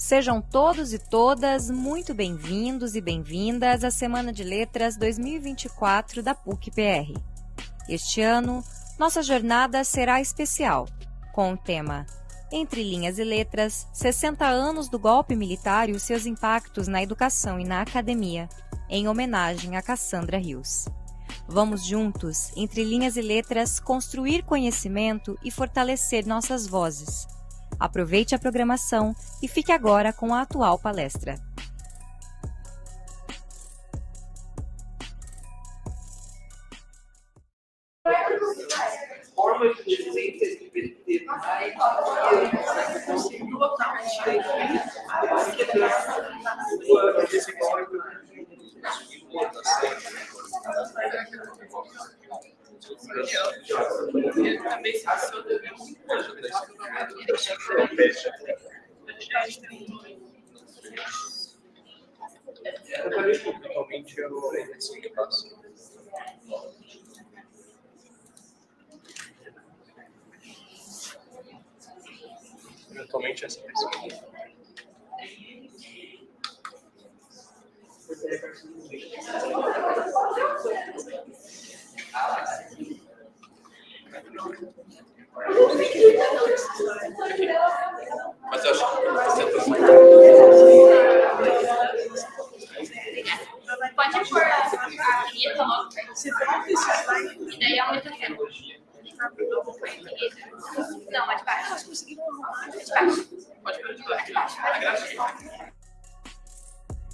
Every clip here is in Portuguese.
Sejam todos e todas muito bem-vindos e bem-vindas à Semana de Letras 2024 da PUC-PR. Este ano, nossa jornada será especial, com o tema Entre Linhas e Letras, 60 anos do golpe militar e os seus impactos na educação e na academia, em homenagem a Cassandra Rios. Vamos juntos, entre linhas e letras, construir conhecimento e fortalecer nossas vozes. Aproveite a programação e fique agora com a atual palestra. Eventualmente essa pessoa. Mas eu acho que pode pôr a vinheta logo. E daí aumenta a tela. Não, mais baixo. Mais baixo. pode pôr de baixo.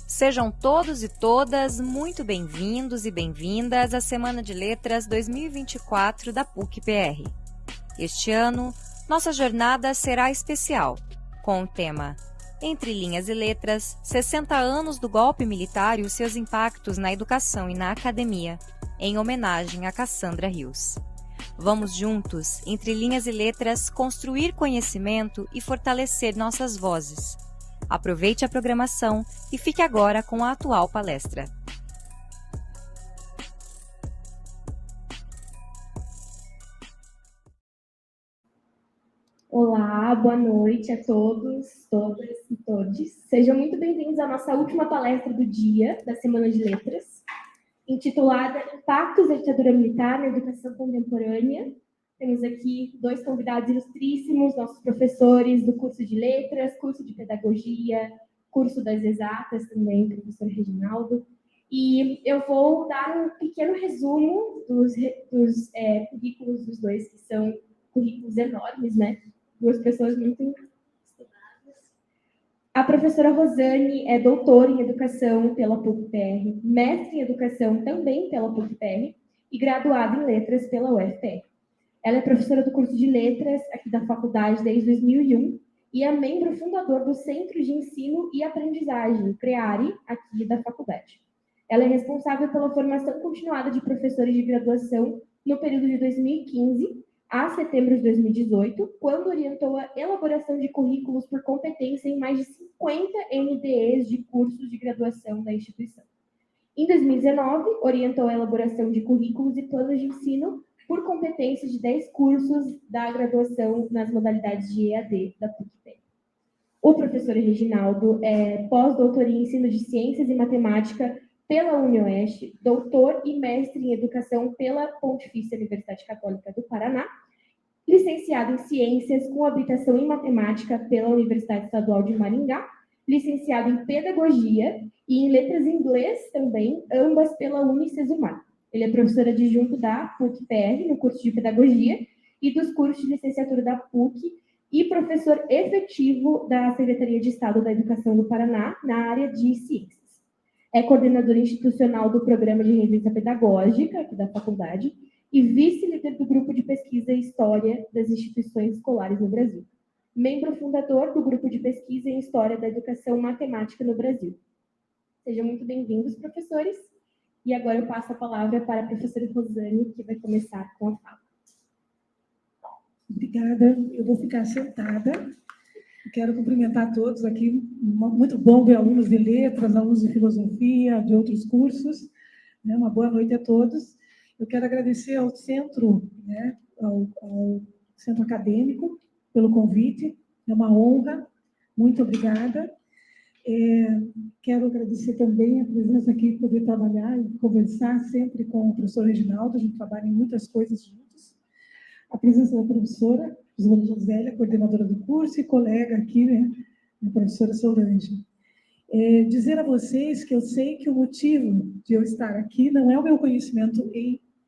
Sejam todos e todas muito bem-vindos e bem-vindas à Semana de Letras 2024 da PUC-PR. Este ano, nossa jornada será especial, com o tema Entre Linhas e Letras, 60 anos do golpe militar e os seus impactos na educação e na academia, em homenagem a Cassandra Rios. Vamos juntos, entre linhas e letras, construir conhecimento e fortalecer nossas vozes. Aproveite a programação e fique agora com a atual palestra. Olá, boa noite a todos, todas e todes. Sejam muito bem-vindos à nossa última palestra do dia, da Semana de Letras, intitulada Impactos da Ditadura Militar na Educação Contemporânea. Temos aqui dois convidados ilustríssimos, nossos professores do curso de Letras, curso de Pedagogia, curso das Exatas também, professor Reginaldo. E eu vou dar um pequeno resumo dos currículos dos dois, que são currículos enormes, né? Duas pessoas muito estudadas. A professora Rosane é doutora em Educação pela PUC-PR, mestre em Educação também pela PUC-PR e graduada em Letras pela UFPR. Ela é professora do curso de Letras aqui da faculdade desde 2001 e é membro fundador do Centro de Ensino e Aprendizagem, CREARE, aqui da faculdade. Ela é responsável pela formação continuada de professores de graduação no período de 2015 a setembro de 2018, quando orientou a elaboração de currículos por competência em mais de 50 NDEs de cursos de graduação da instituição. Em 2019, orientou a elaboração de currículos e planos de ensino por competência de 10 cursos da graduação nas modalidades de EAD da PUC-PR. O professor Reginaldo é pós-doutor em Ensino de Ciências e Matemática pela UniOeste, doutor e mestre em Educação pela Pontifícia Universidade Católica do Paraná, licenciado em Ciências com habilitação em Matemática pela Universidade Estadual de Maringá, licenciado em Pedagogia e em Letras em Inglês também, ambas pela Unicesumar. Ele é professor adjunto da PUC-PR, no curso de Pedagogia, e dos cursos de licenciatura da PUC, e professor efetivo da Secretaria de Estado da Educação do Paraná, na área de Ciências. É coordenador institucional do Programa de Residência Pedagógica, aqui da faculdade, e vice-líder do Grupo de Pesquisa e História das Instituições Escolares no Brasil. Membro fundador do Grupo de Pesquisa em História da Educação Matemática no Brasil. Sejam muito bem-vindos, professores. E agora eu passo a palavra para a professora Rosane, que vai começar com a fala. Obrigada, eu vou ficar sentada. Quero cumprimentar todos aqui. Muito bom ver alunos de letras, alunos de filosofia, de outros cursos. Uma boa noite a todos. Eu quero agradecer ao centro, ao centro acadêmico, pelo convite. É uma honra. Muito obrigada. Quero agradecer também a presença aqui, poder trabalhar e conversar sempre com o professor Reginaldo, a gente trabalha em muitas coisas juntos. A presença da professora Josélia, coordenadora do curso, e colega aqui, né, a professora Solange. Dizer a vocês que eu sei que o motivo de eu estar aqui não é o meu conhecimento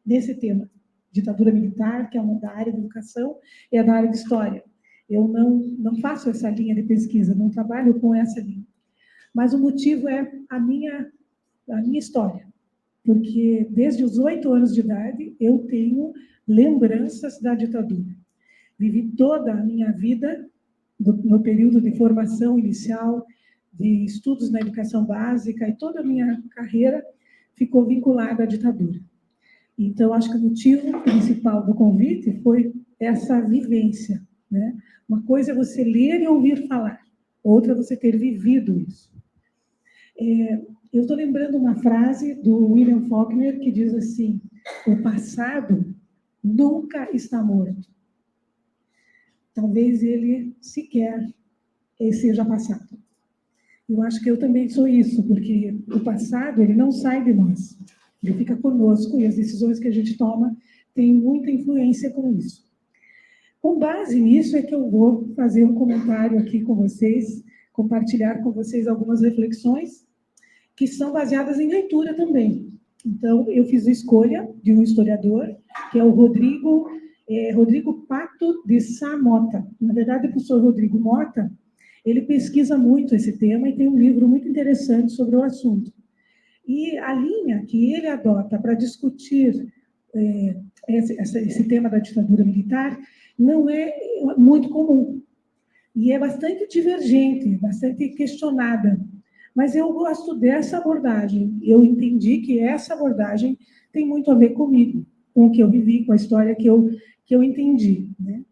nesse tema, ditadura militar, que é uma da área de educação, e é da área de história. Eu não faço essa linha de pesquisa, não trabalho com essa linha. Mas o motivo é a minha história, porque desde os 8 anos de idade eu tenho lembranças da ditadura. Vivi toda a minha vida, no período de formação inicial, de estudos na educação básica, e toda a minha carreira ficou vinculada à ditadura. Então, acho que o motivo principal do convite foi essa vivência, né? Uma coisa é você ler e ouvir falar, outra é você ter vivido isso. Eu estou lembrando uma frase do William Faulkner que diz assim: o passado nunca está morto. Talvez ele sequer seja passado. Eu acho que eu também sou isso, porque o passado ele não sai de nós, ele fica conosco e as decisões que a gente toma têm muita influência com isso. Com base nisso é que eu vou fazer um comentário aqui com vocês, compartilhar com vocês algumas reflexões que são baseadas em leitura também. Então, eu fiz a escolha de um historiador, que é o Rodrigo Pato de Sá Mota. Na verdade, o professor Rodrigo Mota, ele pesquisa muito esse tema e tem um livro muito interessante sobre o assunto. E a linha que ele adota para discutir esse tema da ditadura militar não é muito comum. E é bastante divergente, bastante questionada. Mas eu gosto dessa abordagem. Eu entendi que essa abordagem tem muito a ver comigo, com o que eu vivi, com a história que eu entendi, né?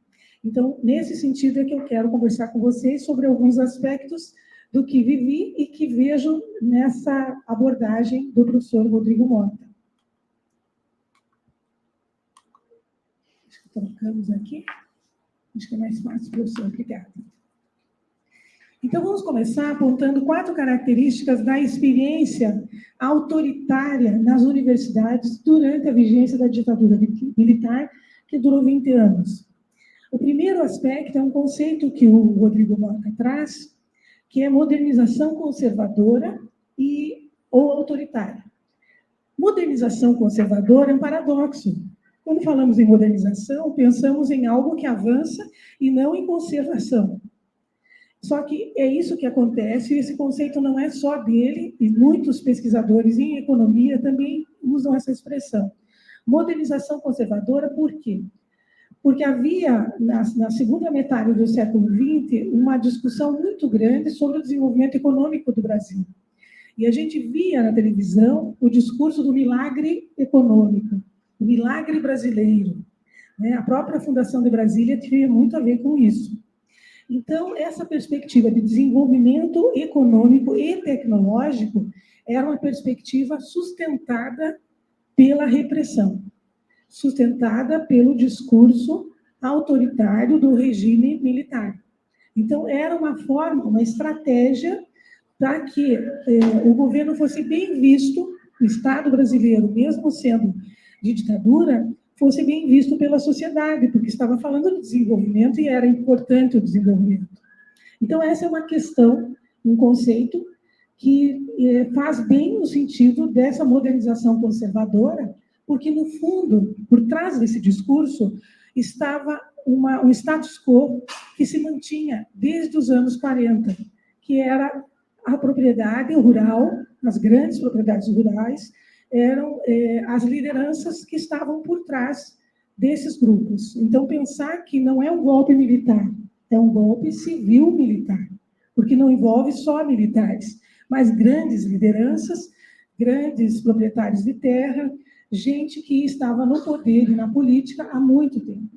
Então, nesse sentido é que eu quero conversar com vocês sobre alguns aspectos do que vivi e que vejo nessa abordagem do professor Rodrigo Mota. Acho que trocamos aqui. Acho que é mais fácil, professor. Obrigada. Então, vamos começar apontando 4 características da experiência autoritária nas universidades durante a vigência da ditadura militar, que durou 20 anos. O primeiro aspecto é um conceito que o Rodrigo Mota traz, que é modernização conservadora ou autoritária. Modernização conservadora é um paradoxo. Quando falamos em modernização, pensamos em algo que avança e não em conservação. Só que é isso que acontece, e esse conceito não é só dele, e muitos pesquisadores em economia também usam essa expressão. Modernização conservadora, por quê? Porque havia, na segunda metade do século XX, uma discussão muito grande sobre o desenvolvimento econômico do Brasil. E a gente via na televisão o discurso do milagre econômico, o milagre brasileiro, né? A própria Fundação de Brasília tinha muito a ver com isso. Então, essa perspectiva de desenvolvimento econômico e tecnológico era uma perspectiva sustentada pela repressão, sustentada pelo discurso autoritário do regime militar. Então, era uma forma, uma estratégia para que o governo fosse bem visto, o Estado brasileiro, mesmo sendo de ditadura, fosse bem visto pela sociedade, porque estava falando de desenvolvimento e era importante o desenvolvimento. Então, essa é uma questão, um conceito que faz bem no sentido dessa modernização conservadora, porque, no fundo, por trás desse discurso, estava um status quo que se mantinha desde os anos 40, que era a propriedade rural, as grandes propriedades rurais, eram as lideranças que estavam por trás desses grupos. Então, pensar que não é um golpe militar, é um golpe civil-militar, porque não envolve só militares, mas grandes lideranças, grandes proprietários de terra, gente que estava no poder e na política há muito tempo.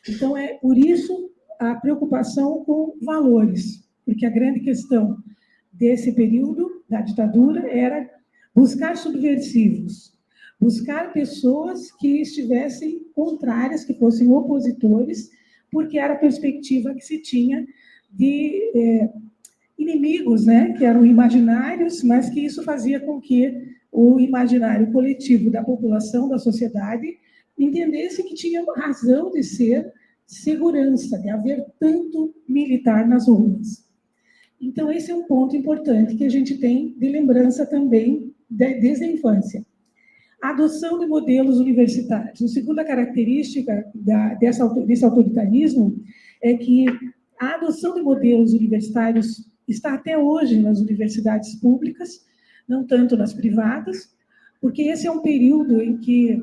Então, é por isso a preocupação com valores, porque a grande questão desse período da ditadura era buscar subversivos, buscar pessoas que estivessem contrárias, que fossem opositores, porque era a perspectiva que se tinha de inimigos, né, que eram imaginários, mas que isso fazia com que o imaginário coletivo da população, da sociedade, entendesse que tinha razão de ser segurança, de haver tanto militar nas ruas. Então, esse é um ponto importante que a gente tem de lembrança também desde a infância. A adoção de modelos universitários. A segunda característica desse autoritarismo é que a adoção de modelos universitários está até hoje nas universidades públicas, não tanto nas privadas, porque esse é um período em que,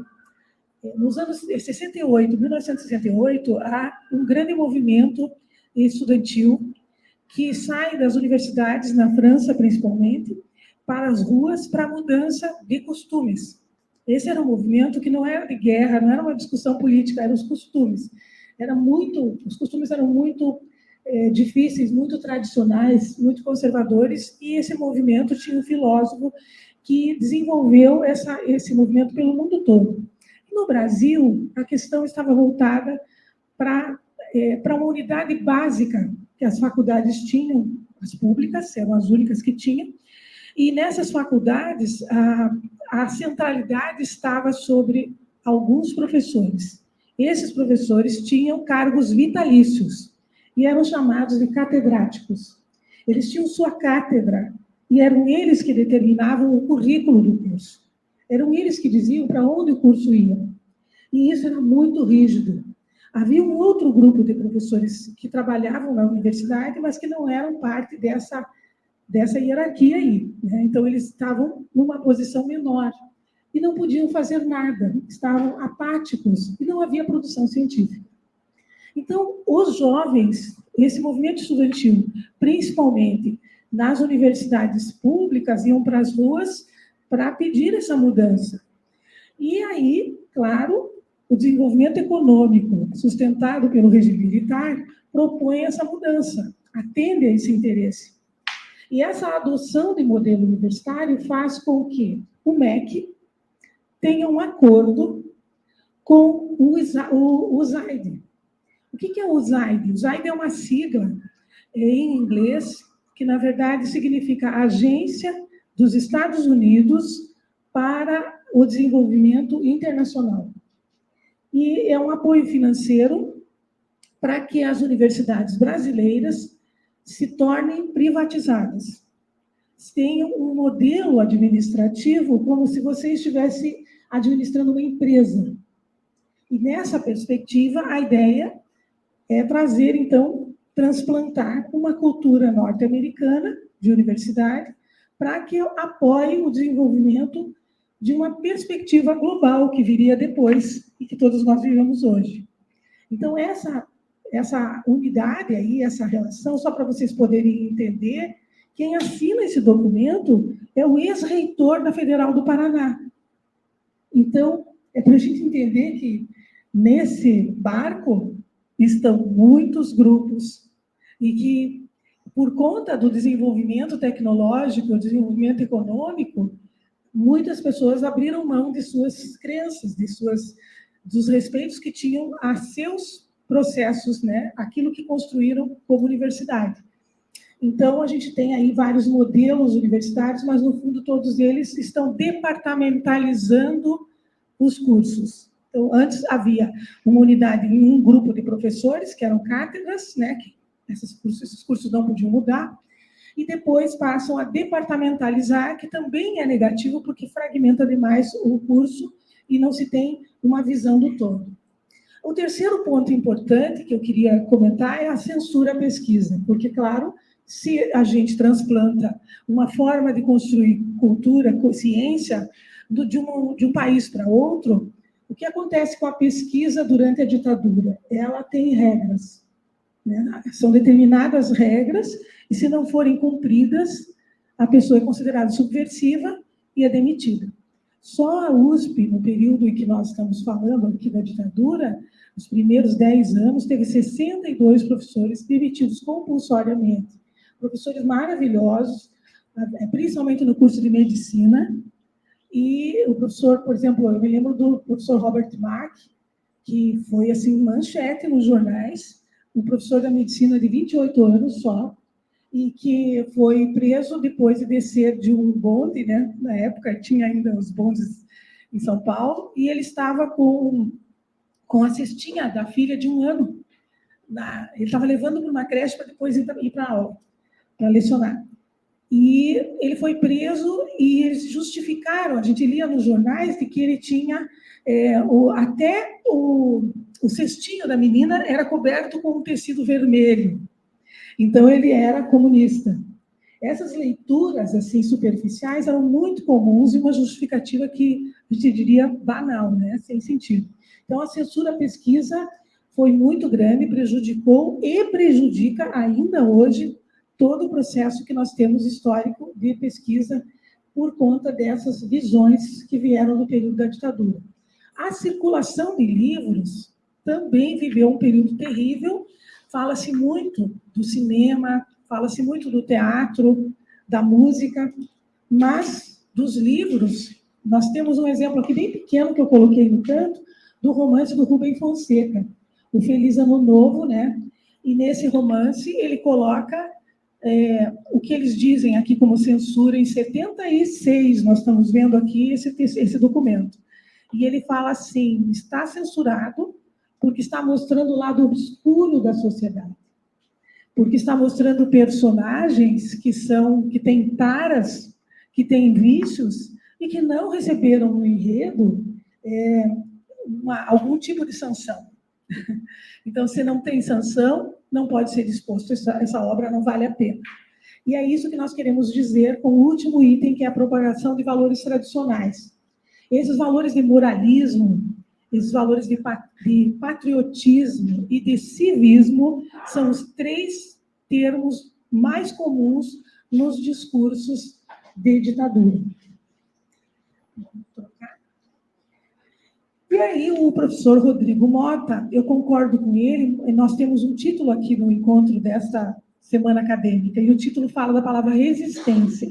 nos anos 1968, há um grande movimento estudantil que sai das universidades, na França principalmente, para as ruas, para a mudança de costumes. Esse era um movimento que não era de guerra, não era uma discussão política, eram os costumes. Os costumes eram muito difíceis, muito tradicionais, muito conservadores, e esse movimento tinha um filósofo que desenvolveu esse movimento pelo mundo todo. No Brasil, a questão estava voltada para uma unidade básica que as faculdades tinham, as públicas, eram as únicas que tinham, e nessas faculdades a centralidade estava sobre alguns professores. Esses professores tinham cargos vitalícios e eram chamados de catedráticos. Eles tinham sua cátedra e eram eles que determinavam o currículo do curso. Eram eles que diziam para onde o curso ia. E isso era muito rígido. Havia um outro grupo de professores que trabalhavam na universidade, mas que não eram parte dessa hierarquia aí, né? Então, eles estavam numa posição menor e não podiam fazer nada, estavam apáticos e não havia produção científica. Então, os jovens, esse movimento estudantil, principalmente nas universidades públicas, iam para as ruas para pedir essa mudança. E aí, claro, o desenvolvimento econômico sustentado pelo regime militar propõe essa mudança, atende a esse interesse. E essa adoção de modelo universitário faz com que o MEC tenha um acordo com o USAID. O que é o USAID? O USAID é uma sigla em inglês que, na verdade, significa Agência dos Estados Unidos para o Desenvolvimento Internacional. E é um apoio financeiro para que as universidades brasileiras se tornem privatizadas. Tenham um modelo administrativo como se você estivesse administrando uma empresa. E nessa perspectiva, a ideia é trazer, então, transplantar uma cultura norte-americana de universidade para que apoie o desenvolvimento de uma perspectiva global que viria depois e que todos nós vivemos hoje. Então, essa unidade aí, essa relação, só para vocês poderem entender, quem assina esse documento é o ex-reitor da Federal do Paraná. Então, é para a gente entender que nesse barco estão muitos grupos e que, por conta do desenvolvimento tecnológico, desenvolvimento econômico, muitas pessoas abriram mão de suas crenças, dos respeitos que tinham a seus processos, né? Aquilo que construíram como universidade. Então, a gente tem aí vários modelos universitários, mas, no fundo, todos eles estão departamentalizando os cursos. Então, antes havia uma unidade em um grupo de professores, que eram cátedras, né? Que esses cursos não podiam mudar, e depois passam a departamentalizar, que também é negativo, porque fragmenta demais o curso e não se tem uma visão do todo. O terceiro ponto importante que eu queria comentar é a censura à pesquisa, porque, claro, se a gente transplanta uma forma de construir cultura, ciência, de um país para outro, o que acontece com a pesquisa durante a ditadura? Ela tem regras, né? São determinadas regras, e se não forem cumpridas, a pessoa é considerada subversiva e é demitida. Só a USP, no período em que nós estamos falando aqui da ditadura, os primeiros 10 anos, teve 62 professores demitidos compulsoriamente. Professores maravilhosos, principalmente no curso de medicina. E o professor, por exemplo, eu me lembro do professor Robert Mack, que foi, assim, manchete nos jornais, um professor da medicina de 28 anos só, e que foi preso depois de descer de um bonde, né? Na época tinha ainda os bondes em São Paulo, e ele estava com a cestinha da filha de 1 ano. Ele estava levando para uma creche para depois ir para a aula, para lecionar. E ele foi preso e eles justificaram, a gente lia nos jornais, de que ele tinha até o cestinho da menina era coberto com um tecido vermelho. Então, ele era comunista. Essas leituras assim superficiais eram muito comuns e uma justificativa que a gente diria banal, né? Sem sentido. Então, a censura à pesquisa foi muito grande, prejudicou e prejudica ainda hoje todo o processo que nós temos histórico de pesquisa por conta dessas visões que vieram do período da ditadura. A circulação de livros também viveu um período terrível. Fala-se muito do cinema, fala-se muito do teatro, da música, mas dos livros, nós temos um exemplo aqui bem pequeno que eu coloquei no canto, do romance do Rubem Fonseca, O Feliz Ano Novo, né? E nesse romance ele coloca o que eles dizem aqui como censura em 76, nós estamos vendo aqui esse documento. E ele fala assim, está censurado porque está mostrando o lado obscuro da sociedade, porque está mostrando personagens que têm taras, que têm vícios e que não receberam no enredo algum tipo de sanção. Então, se não tem sanção, não pode ser disposto, essa obra não vale a pena. E é isso que nós queremos dizer com o último item, que é a propagação de valores tradicionais. Esses valores de moralismo, esses valores de patriotismo e de civismo são os 3 termos mais comuns nos discursos de ditadura. E aí, o professor Rodrigo Mota, eu concordo com ele, nós temos um título aqui no encontro desta semana acadêmica, e o título fala da palavra resistência.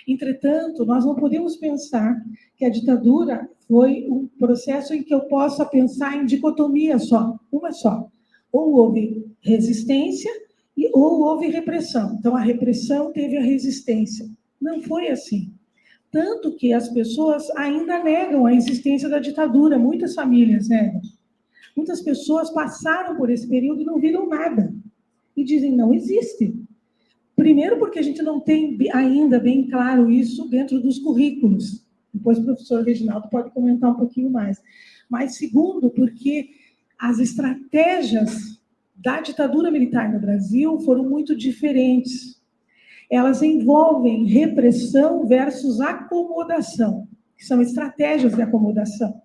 Entretanto, nós não podemos pensar que a ditadura foi um processo em que eu possa pensar em dicotomia só, uma só. Ou houve resistência ou houve repressão. Então, a repressão teve a resistência. Não foi assim. Tanto que as pessoas ainda negam a existência da ditadura, muitas famílias negam. Muitas pessoas passaram por esse período e não viram nada. E dizem, não existe. Primeiro, porque a gente não tem ainda bem claro isso dentro dos currículos. Depois o professor Reginaldo pode comentar um pouquinho mais. Mas, segundo, porque as estratégias da ditadura militar no Brasil foram muito diferentes. Elas envolvem repressão versus acomodação, que são estratégias de acomodação.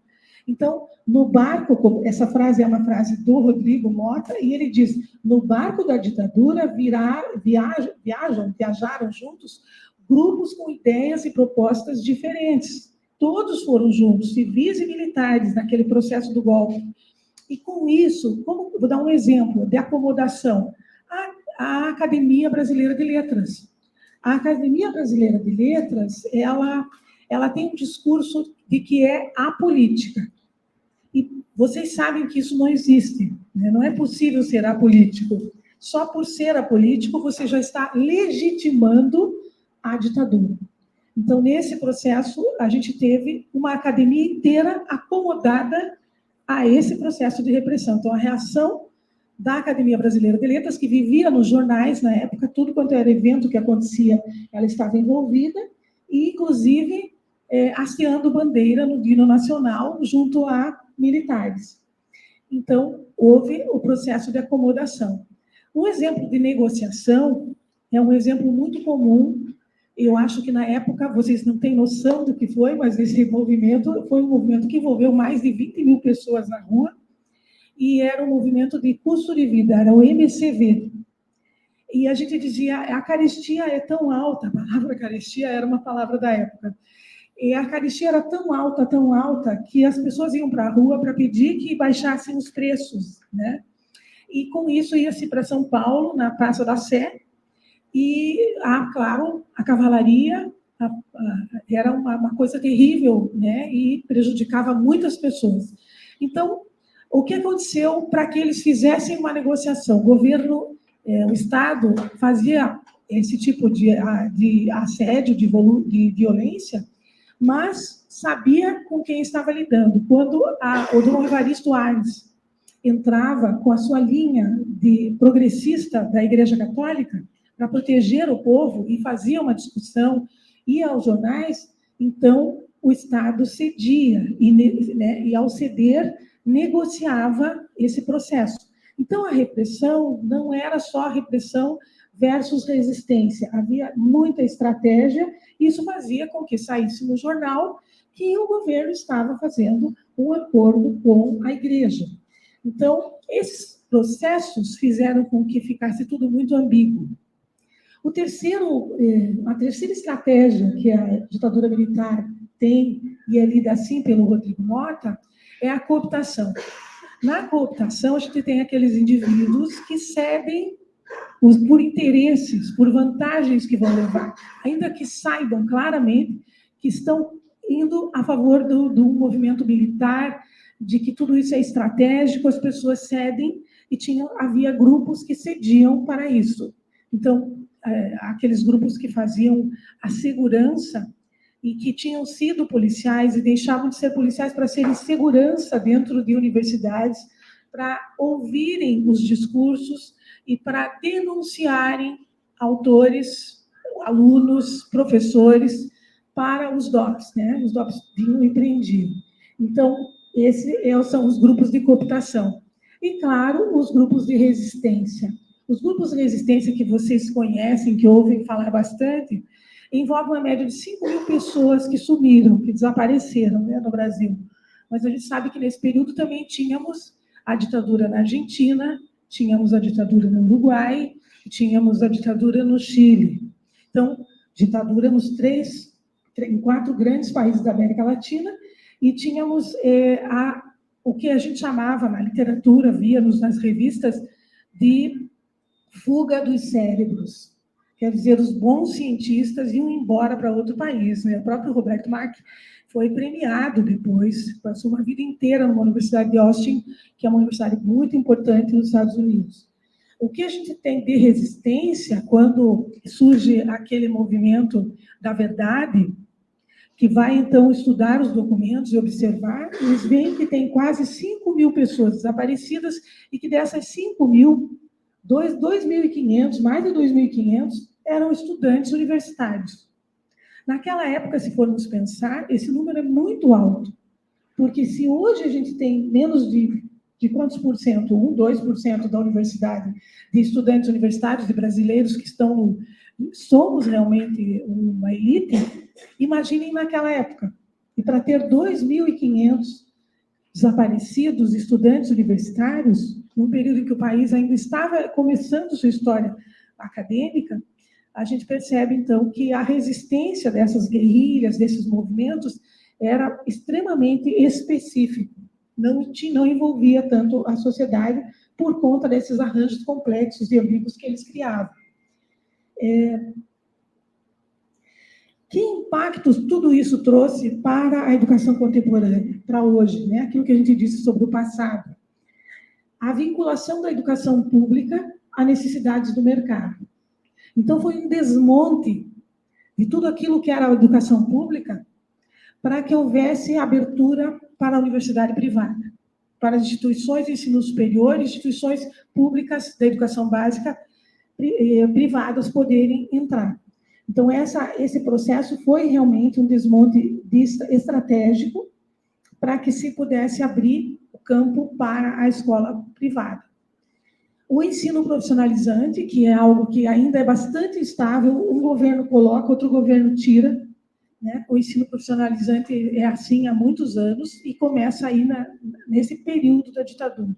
Então, no barco, essa frase é uma frase do Rodrigo Mota, e ele diz, no barco da ditadura viajaram juntos grupos com ideias e propostas diferentes. Todos foram juntos, civis e militares, naquele processo do golpe. E com isso, vou dar um exemplo de acomodação. A Academia Brasileira de Letras. A Academia Brasileira de Letras, ela tem um discurso de que é apolítica. E vocês sabem que isso não existe, né? Não é possível ser apolítico. Só por ser apolítico, você já está legitimando a ditadura. Então, nesse processo, a gente teve uma academia inteira acomodada a esse processo de repressão. Então, a reação da Academia Brasileira de Letras, que vivia nos jornais na época, tudo quanto era evento que acontecia, ela estava envolvida, e, inclusive, hasteando bandeira no hino nacional junto a militares. Então, houve o processo de acomodação. Um exemplo de negociação é um exemplo muito comum. Eu acho que, na época, vocês não têm noção do que foi, mas esse movimento foi um movimento que envolveu mais de 20 mil pessoas na rua, e era um movimento de custo de vida, era o MCV. E a gente dizia, a carestia é tão alta, a palavra carestia era uma palavra da época, e a carestia era tão alta, que as pessoas iam para a rua para pedir que baixassem os preços, né? E com isso ia-se para São Paulo, na Praça da Sé, e, claro, a cavalaria era uma coisa terrível, né? E prejudicava muitas pessoas. Então, o que aconteceu para que eles fizessem uma negociação? O governo, o Estado, fazia esse tipo de assédio, de violência, mas sabia com quem estava lidando. Quando o Dom Evaristo Arnes entrava com a sua linha de progressista da Igreja Católica para proteger o povo e fazia uma discussão, ia aos jornais, então o Estado cedia, e ao ceder, negociava esse processo. Então, a repressão não era só repressão versus resistência, havia muita estratégia, e isso fazia com que saísse no jornal que o governo estava fazendo um acordo com a Igreja. Então, esses processos fizeram com que ficasse tudo muito ambíguo. A terceira estratégia que a ditadura militar tem, e é lida assim pelo Rodrigo Mota, é a cooptação. Na cooptação, a gente tem aqueles indivíduos que cedem por interesses, por vantagens que vão levar, ainda que saibam claramente que estão indo a favor do movimento militar, de que tudo isso é estratégico, as pessoas cedem, e havia grupos que cediam para isso. Então, aqueles grupos que faziam a segurança e que tinham sido policiais e deixavam de ser policiais para serem segurança dentro de universidades, para ouvirem os discursos e para denunciarem autores, alunos, professores para os DOPS, né? Os DOPS vinham e prendiam. Então, esses são os grupos de cooptação. E, claro, os grupos de resistência. Os grupos de resistência que vocês conhecem, que ouvem falar bastante, envolvem uma média de 5.000 pessoas que sumiram, que desapareceram, né, no Brasil. Mas a gente sabe que nesse período também tínhamos a ditadura na Argentina, tínhamos a ditadura no Uruguai, tínhamos a ditadura no Chile. Então, ditadura em 4 grandes países da América Latina, e tínhamos o que a gente chamava na literatura, víamos nas revistas, de fuga dos cérebros. Quer dizer, os bons cientistas iam embora para outro país, né? O próprio Roberto Marc foi premiado depois, passou uma vida inteira numa universidade de Austin, que é uma universidade muito importante nos Estados Unidos. O que a gente tem de resistência, quando surge aquele movimento da verdade, que vai, então, estudar os documentos e observar, eles veem que tem quase 5.000 pessoas desaparecidas, e que dessas 5.000, 2.500, mais de 2.500, eram estudantes universitários. Naquela época, se formos pensar, esse número é muito alto, porque se hoje a gente tem menos de quantos por cento? 1, 2% da universidade, de estudantes universitários, de brasileiros que somos realmente uma elite, imaginem naquela época. E para ter 2.500 desaparecidos estudantes universitários, num período em que o país ainda estava começando sua história acadêmica, a gente percebe, então, que a resistência dessas guerrilhas, desses movimentos, era extremamente específico. Não envolvia tanto a sociedade por conta desses arranjos complexos e ambíguos que eles criavam. Que impactos tudo isso trouxe para a educação contemporânea, para hoje, né? Aquilo que a gente disse sobre o passado. A vinculação da educação pública a necessidades do mercado. Então, foi um desmonte de tudo aquilo que era a educação pública para que houvesse abertura para a universidade privada, para as instituições de ensino superior, instituições públicas da educação básica privadas poderem entrar. Então, esse processo foi realmente um desmonte estratégico para que se pudesse abrir o campo para a escola privada. O ensino profissionalizante, que é algo que ainda é bastante instável, um governo coloca, outro governo tira, né? O ensino profissionalizante é assim há muitos anos e começa aí nesse período da ditadura.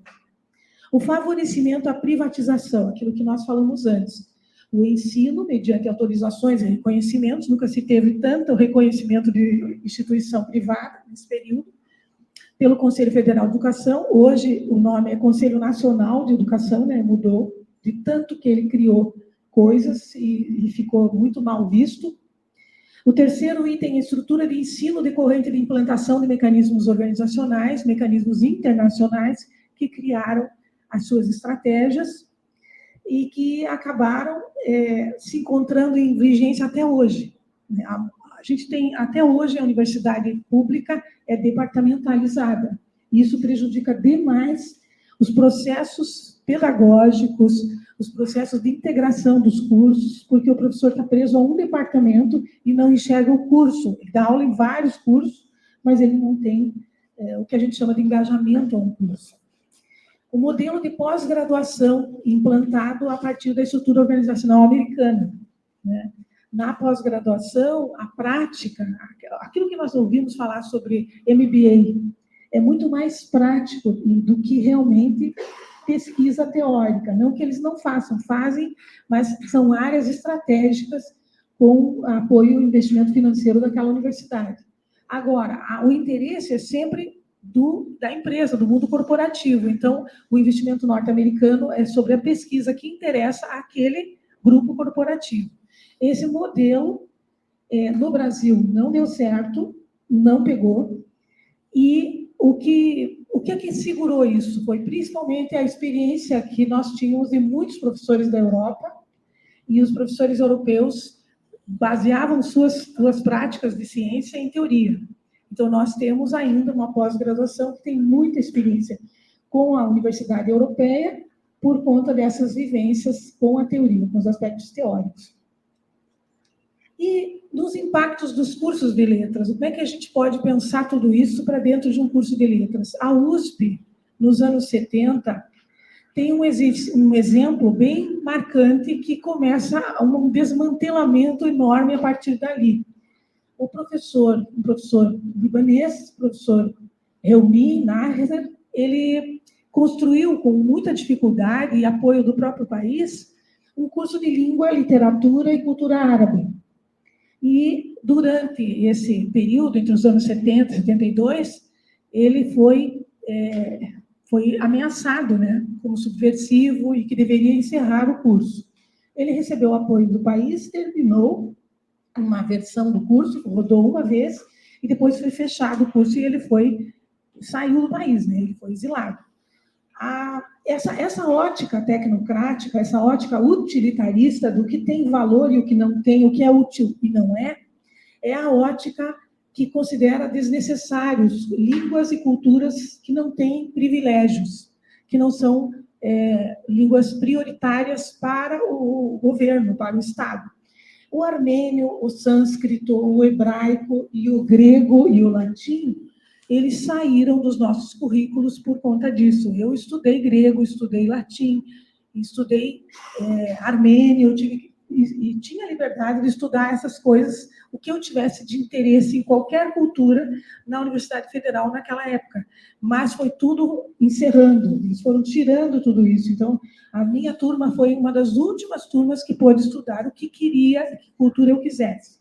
O favorecimento à privatização, aquilo que nós falamos antes. O ensino, mediante autorizações e reconhecimentos, nunca se teve tanto reconhecimento de instituição privada nesse período, pelo Conselho Federal de Educação. Hoje o nome é Conselho Nacional de Educação, né? Mudou de tanto que ele criou coisas e ficou muito mal visto. O terceiro item é estrutura de ensino decorrente de implantação de mecanismos organizacionais, mecanismos internacionais que criaram as suas estratégias. e que acabaram se encontrando em vigência até hoje. A gente tem, até hoje, a universidade pública é departamentalizada. Isso prejudica demais os processos pedagógicos, os processos de integração dos cursos, porque o professor está preso a um departamento e não enxerga o curso. Ele dá aula em vários cursos, mas ele não tem o que a gente chama de engajamento a um curso. O modelo de pós-graduação implantado a partir da estrutura organizacional americana, né? Na pós-graduação, a prática, aquilo que nós ouvimos falar sobre MBA, é muito mais prático do que realmente pesquisa teórica. Não que eles não façam, fazem, mas são áreas estratégicas com apoio e investimento financeiro daquela universidade. Agora, o interesse é sempre da empresa, do mundo corporativo. Então, o investimento norte-americano é sobre a pesquisa que interessa àquele grupo corporativo. Esse modelo, no Brasil, não deu certo, não pegou, e o que é que segurou isso? Foi principalmente a experiência que nós tínhamos de muitos professores da Europa, e os professores europeus baseavam suas práticas de ciência em teoria. Então, nós temos ainda uma pós-graduação que tem muita experiência com a Universidade Europeia, por conta dessas vivências com a teoria, com os aspectos teóricos. E nos impactos dos cursos de letras, como é que a gente pode pensar tudo isso para dentro de um curso de letras? A USP, nos anos 70, tem um exemplo bem marcante que começa um desmantelamento enorme a partir dali. Um professor libanês, professor Helmi Nahzer, ele construiu com muita dificuldade e apoio do próprio país um curso de língua, literatura e cultura árabe. E, durante esse período, entre os anos 70 e 72, ele foi ameaçado, né, como subversivo e que deveria encerrar o curso. Ele recebeu o apoio do país, terminou uma versão do curso, rodou uma vez, e depois foi fechado o curso e ele saiu do país, né, ele foi exilado. Essa ótica tecnocrática, essa ótica utilitarista do que tem valor e o que não tem, o que é útil e não é a ótica que considera desnecessários línguas e culturas que não têm privilégios, que não são línguas prioritárias para o governo, para o Estado. O armênio, o sânscrito, o hebraico e o grego e o latim, eles saíram dos nossos currículos por conta disso. Eu estudei grego, estudei latim, estudei armênio, e tinha liberdade de estudar essas coisas, o que eu tivesse de interesse em qualquer cultura na Universidade Federal naquela época. Mas foi tudo encerrando, eles foram tirando tudo isso. Então, a minha turma foi uma das últimas turmas que pôde estudar o que queria, que cultura eu quisesse.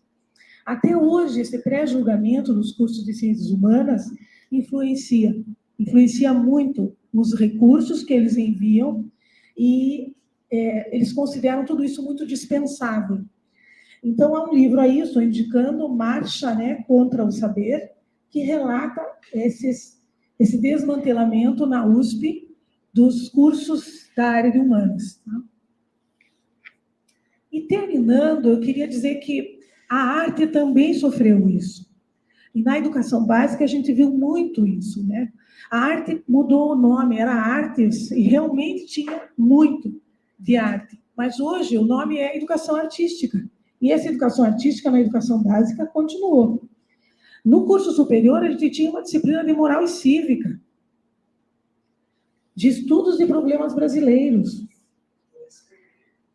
Até hoje, esse pré-julgamento nos cursos de ciências humanas influencia muito os recursos que eles enviam e eles consideram tudo isso muito dispensável. Então, há um livro aí, estou indicando, Marcha, né, contra o Saber, que relata esse desmantelamento na USP dos cursos da área de humanas. Tá? E terminando, eu queria dizer que a arte também sofreu isso. E na educação básica a gente viu muito isso, né? A arte mudou o nome, era artes, e realmente tinha muito de arte. Mas hoje o nome é educação artística. E essa educação artística na educação básica continuou. No curso superior, a gente tinha uma disciplina de moral e cívica, de estudos de problemas brasileiros.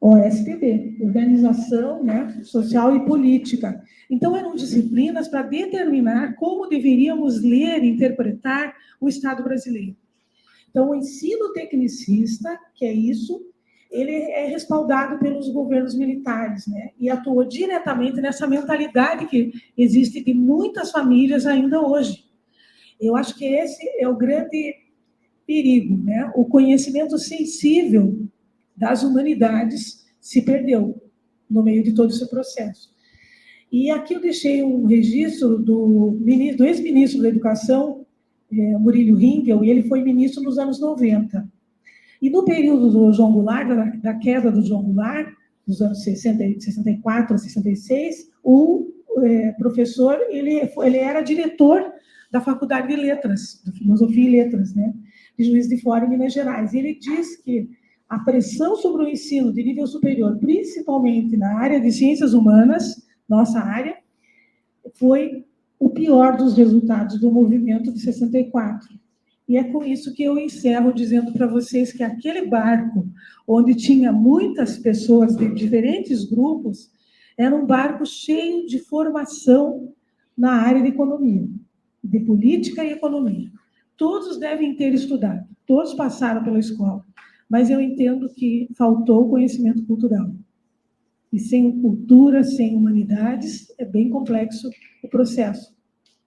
OSPB, Organização, né, Social e Política. Então, eram disciplinas para determinar como deveríamos ler e interpretar o Estado brasileiro. Então, o ensino tecnicista, que é isso, ele é respaldado pelos governos militares, né, e atuou diretamente nessa mentalidade que existe de muitas famílias ainda hoje. Eu acho que esse é o grande perigo, né? O conhecimento sensível das humanidades se perdeu no meio de todo esse processo. E aqui eu deixei um registro do ex-ministro da Educação, Murilo Ringel, e ele foi ministro nos anos 90. E no período do João Goulart, da queda do João Goulart, dos anos 64 a 66, o professor, ele era diretor da Faculdade de Letras, de Filosofia e Letras, né, de Juiz de Fora, em Minas Gerais. E ele diz que a pressão sobre o ensino de nível superior, principalmente na área de ciências humanas, nossa área, foi o pior dos resultados do movimento de 64. E é com isso que eu encerro dizendo para vocês que aquele barco, onde tinha muitas pessoas de diferentes grupos, era um barco cheio de formação na área de economia, de política e economia. Todos devem ter estudado, todos passaram pela escola, mas eu entendo que faltou conhecimento cultural. E sem cultura, sem humanidades, é bem complexo o processo.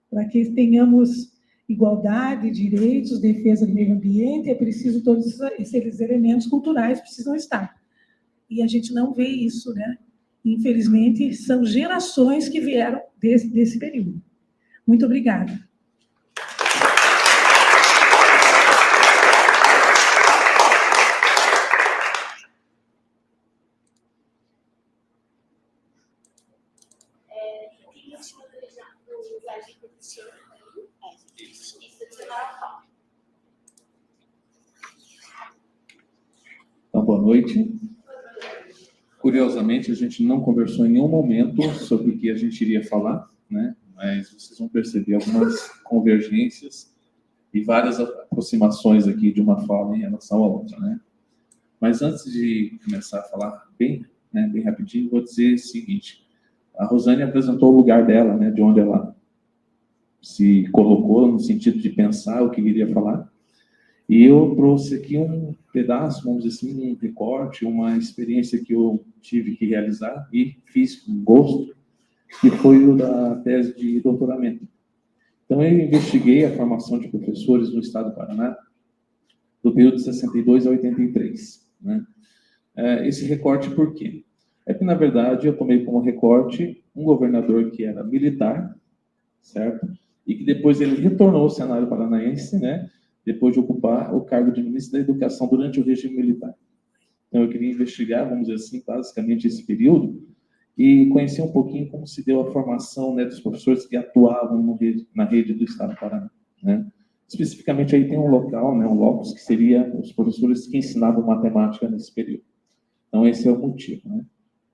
Para que tenhamos igualdade, direitos, defesa do meio ambiente, é preciso todos esses elementos culturais precisam estar. E a gente não vê isso, né? Infelizmente, são gerações que vieram desse período. Muito obrigada. Então, boa noite. Curiosamente, a gente não conversou em nenhum momento sobre o que a gente iria falar, né? Mas vocês vão perceber algumas convergências e várias aproximações aqui de uma fala em relação à outra, né? Mas antes de começar a falar bem rapidinho, vou dizer o seguinte: a Rosane apresentou o lugar dela, né? De onde ela se colocou no sentido de pensar o que iria falar. E eu trouxe aqui um pedaço, vamos dizer assim, um recorte, uma experiência que eu tive que realizar e fiz com gosto, que foi o da tese de doutoramento. Então, eu investiguei a formação de professores no estado do Paraná, do período de 62 a 83. Né? Esse recorte por quê? É que, na verdade, eu tomei como recorte um governador que era militar, certo? E que depois ele retornou ao cenário paranaense, né? Depois de ocupar o cargo de ministro da Educação durante o regime militar. Então, eu queria investigar, vamos dizer assim, basicamente esse período e conhecer um pouquinho como se deu a formação, né, dos professores que atuavam na rede do Estado do Paraná. Né? Especificamente, aí tem um local, né, um locus, que seria os professores que ensinavam matemática nesse período. Então, esse é o motivo. Né?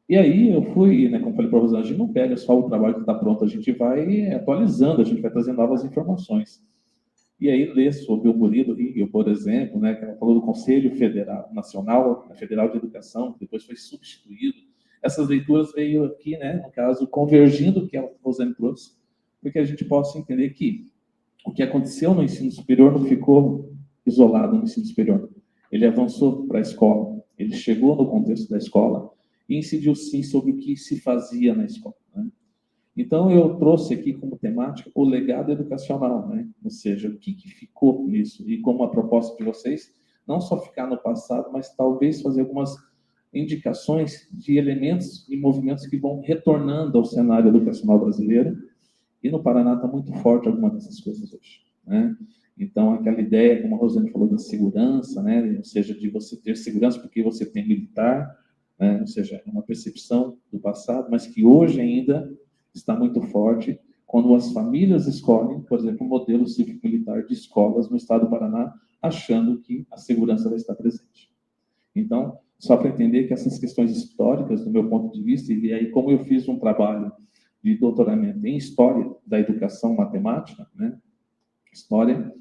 E aí, eu fui, né, como falei para a Rosana, a gente não pega só o trabalho que está pronto, a gente vai atualizando, a gente vai trazendo novas informações. E aí, ler sobre o Murilo Rio, por exemplo, né, que ela falou do Conselho Federal Nacional, Federal de Educação, que depois foi substituído. Essas leituras veio aqui, né, no caso, convergindo o que a Rosane trouxe, porque a gente possa entender que o que aconteceu no ensino superior não ficou isolado no ensino superior. Ele avançou para a escola, ele chegou no contexto da escola e incidiu, sim, sobre o que se fazia na escola. Né? Então, eu trouxe aqui como temática o legado educacional, né? Ou seja, o que ficou nisso. E como a proposta de vocês, não só ficar no passado, mas talvez fazer algumas indicações de elementos e movimentos que vão retornando ao cenário educacional brasileiro. E no Paraná está muito forte alguma dessas coisas hoje, né? Então, aquela ideia, como a Rosane falou, da segurança, né? Ou seja, de você ter segurança porque você tem militar, né? Ou seja, é uma percepção do passado, mas que hoje ainda está muito forte quando as famílias escolhem, por exemplo, o modelo cívico-militar de escolas no estado do Paraná, achando que a segurança vai estar presente. Então, só para entender que essas questões históricas, do meu ponto de vista, e aí como eu fiz um trabalho de doutoramento em História da Educação Matemática, né? História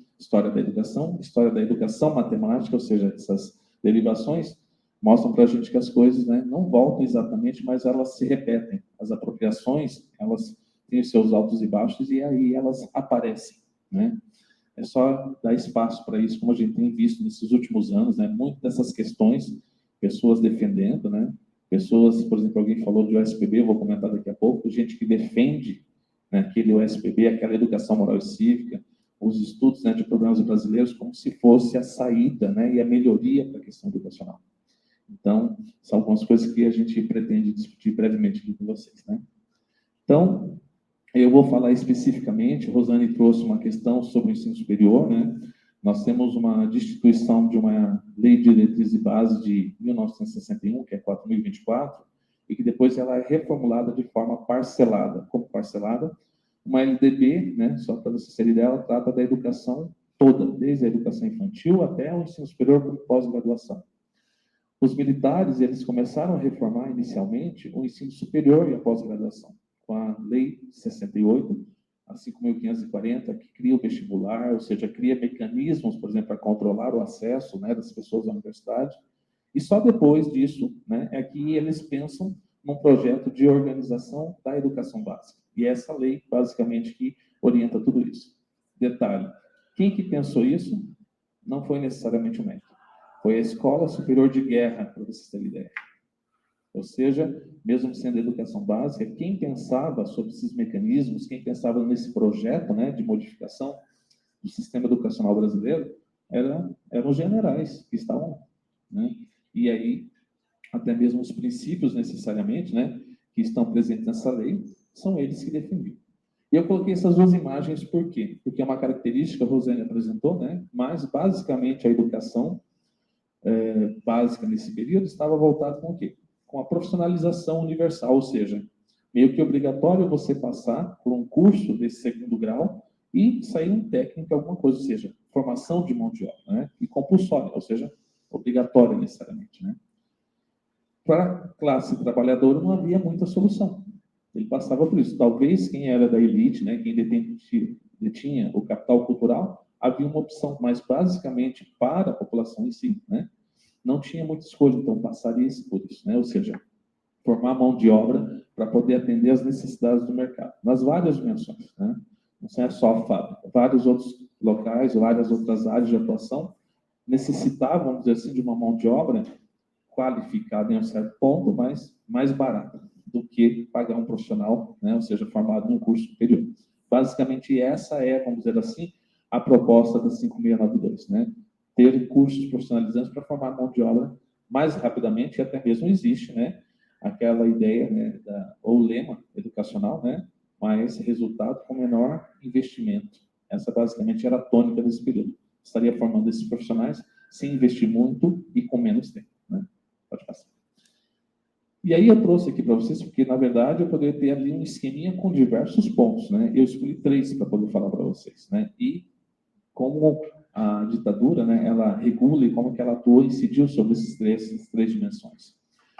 da Educação Matemática, ou seja, essas derivações, mostram para a gente que as coisas, né, não voltam exatamente, mas elas se repetem. As apropriações, elas têm os seus altos e baixos e aí elas aparecem. Né? É só dar espaço para isso, como a gente tem visto nesses últimos anos, né, muitas dessas questões, pessoas defendendo, né, pessoas, por exemplo, alguém falou de OSPB, eu vou comentar daqui a pouco, gente que defende, né, aquele OSPB, aquela educação moral e cívica, os estudos, né, de problemas brasileiros, como se fosse a saída, né, e a melhoria para a questão educacional. Então, são algumas coisas que a gente pretende discutir brevemente aqui com vocês, né? Então, eu vou falar especificamente, Rosane trouxe uma questão sobre o ensino superior, né? Nós temos uma destituição de uma Lei de Diretrizes e Bases de 1961, que é 4.024, e que depois ela é reformulada de forma parcelada. Como parcelada? Uma LDB, né, só para você ter ideia, ela trata da educação toda, desde a educação infantil até o ensino superior com pós-graduação. Os militares, eles começaram a reformar inicialmente o ensino superior e a pós-graduação, com a Lei 68, a 5.540, que cria o vestibular, ou seja, cria mecanismos, por exemplo, para controlar o acesso, né, das pessoas à universidade. E só depois disso, né, é que eles pensam num projeto de organização da educação básica. E é essa lei, basicamente, que orienta tudo isso. Detalhe, quem que pensou isso não foi necessariamente o MEC. Foi a Escola Superior de Guerra, para vocês terem ideia. Ou seja, mesmo sendo educação básica, quem pensava sobre esses mecanismos, quem pensava nesse projeto, né, de modificação do sistema educacional brasileiro, eram os generais que estavam, né? E aí, até mesmo os princípios necessariamente, né, que estão presentes nessa lei, são eles que definiram. E eu coloquei essas duas imagens por quê? Porque é uma característica, a Rosane apresentou, né, mas basicamente a educação básica nesse período estava voltada com o quê? Com a profissionalização universal, ou seja, meio que obrigatório você passar por um curso desse segundo grau e sair um técnico, alguma coisa, ou seja, formação de mão de obra, né? E compulsória, ou seja, obrigatória necessariamente, né? Para a classe trabalhadora não havia muita solução. Ele passava por isso. Talvez quem era da elite, né, quem detinha o capital cultural, havia uma opção, mas basicamente para a população em si, né, não tinha muita escolha, então passaria-se por isso, né? Ou seja, formar mão de obra para poder atender às necessidades do mercado, nas várias dimensões, né? Não é só a fábrica, vários outros locais, várias outras áreas de atuação necessitavam, vamos dizer assim, de uma mão de obra qualificada em um certo ponto, mas mais barata do que pagar um profissional, né? Ou seja, formado num curso superior. Basicamente, essa é, vamos dizer assim, a proposta da 5692, né? Ter cursos profissionalizantes para formar mão de obra mais rapidamente, e até mesmo existe, né, aquela ideia, né, ou lema educacional, né, mais resultado com menor investimento. Essa basicamente era a tônica desse período. Estaria formando esses profissionais sem investir muito e com menos tempo, né? Pode passar. E aí eu trouxe aqui para vocês, porque na verdade eu poderia ter ali um esqueminha com diversos pontos, né? Eu escolhi 3 para poder falar para vocês, né? E como a ditadura, né, ela regula e como que ela atua e incidiu sobre essas três dimensões.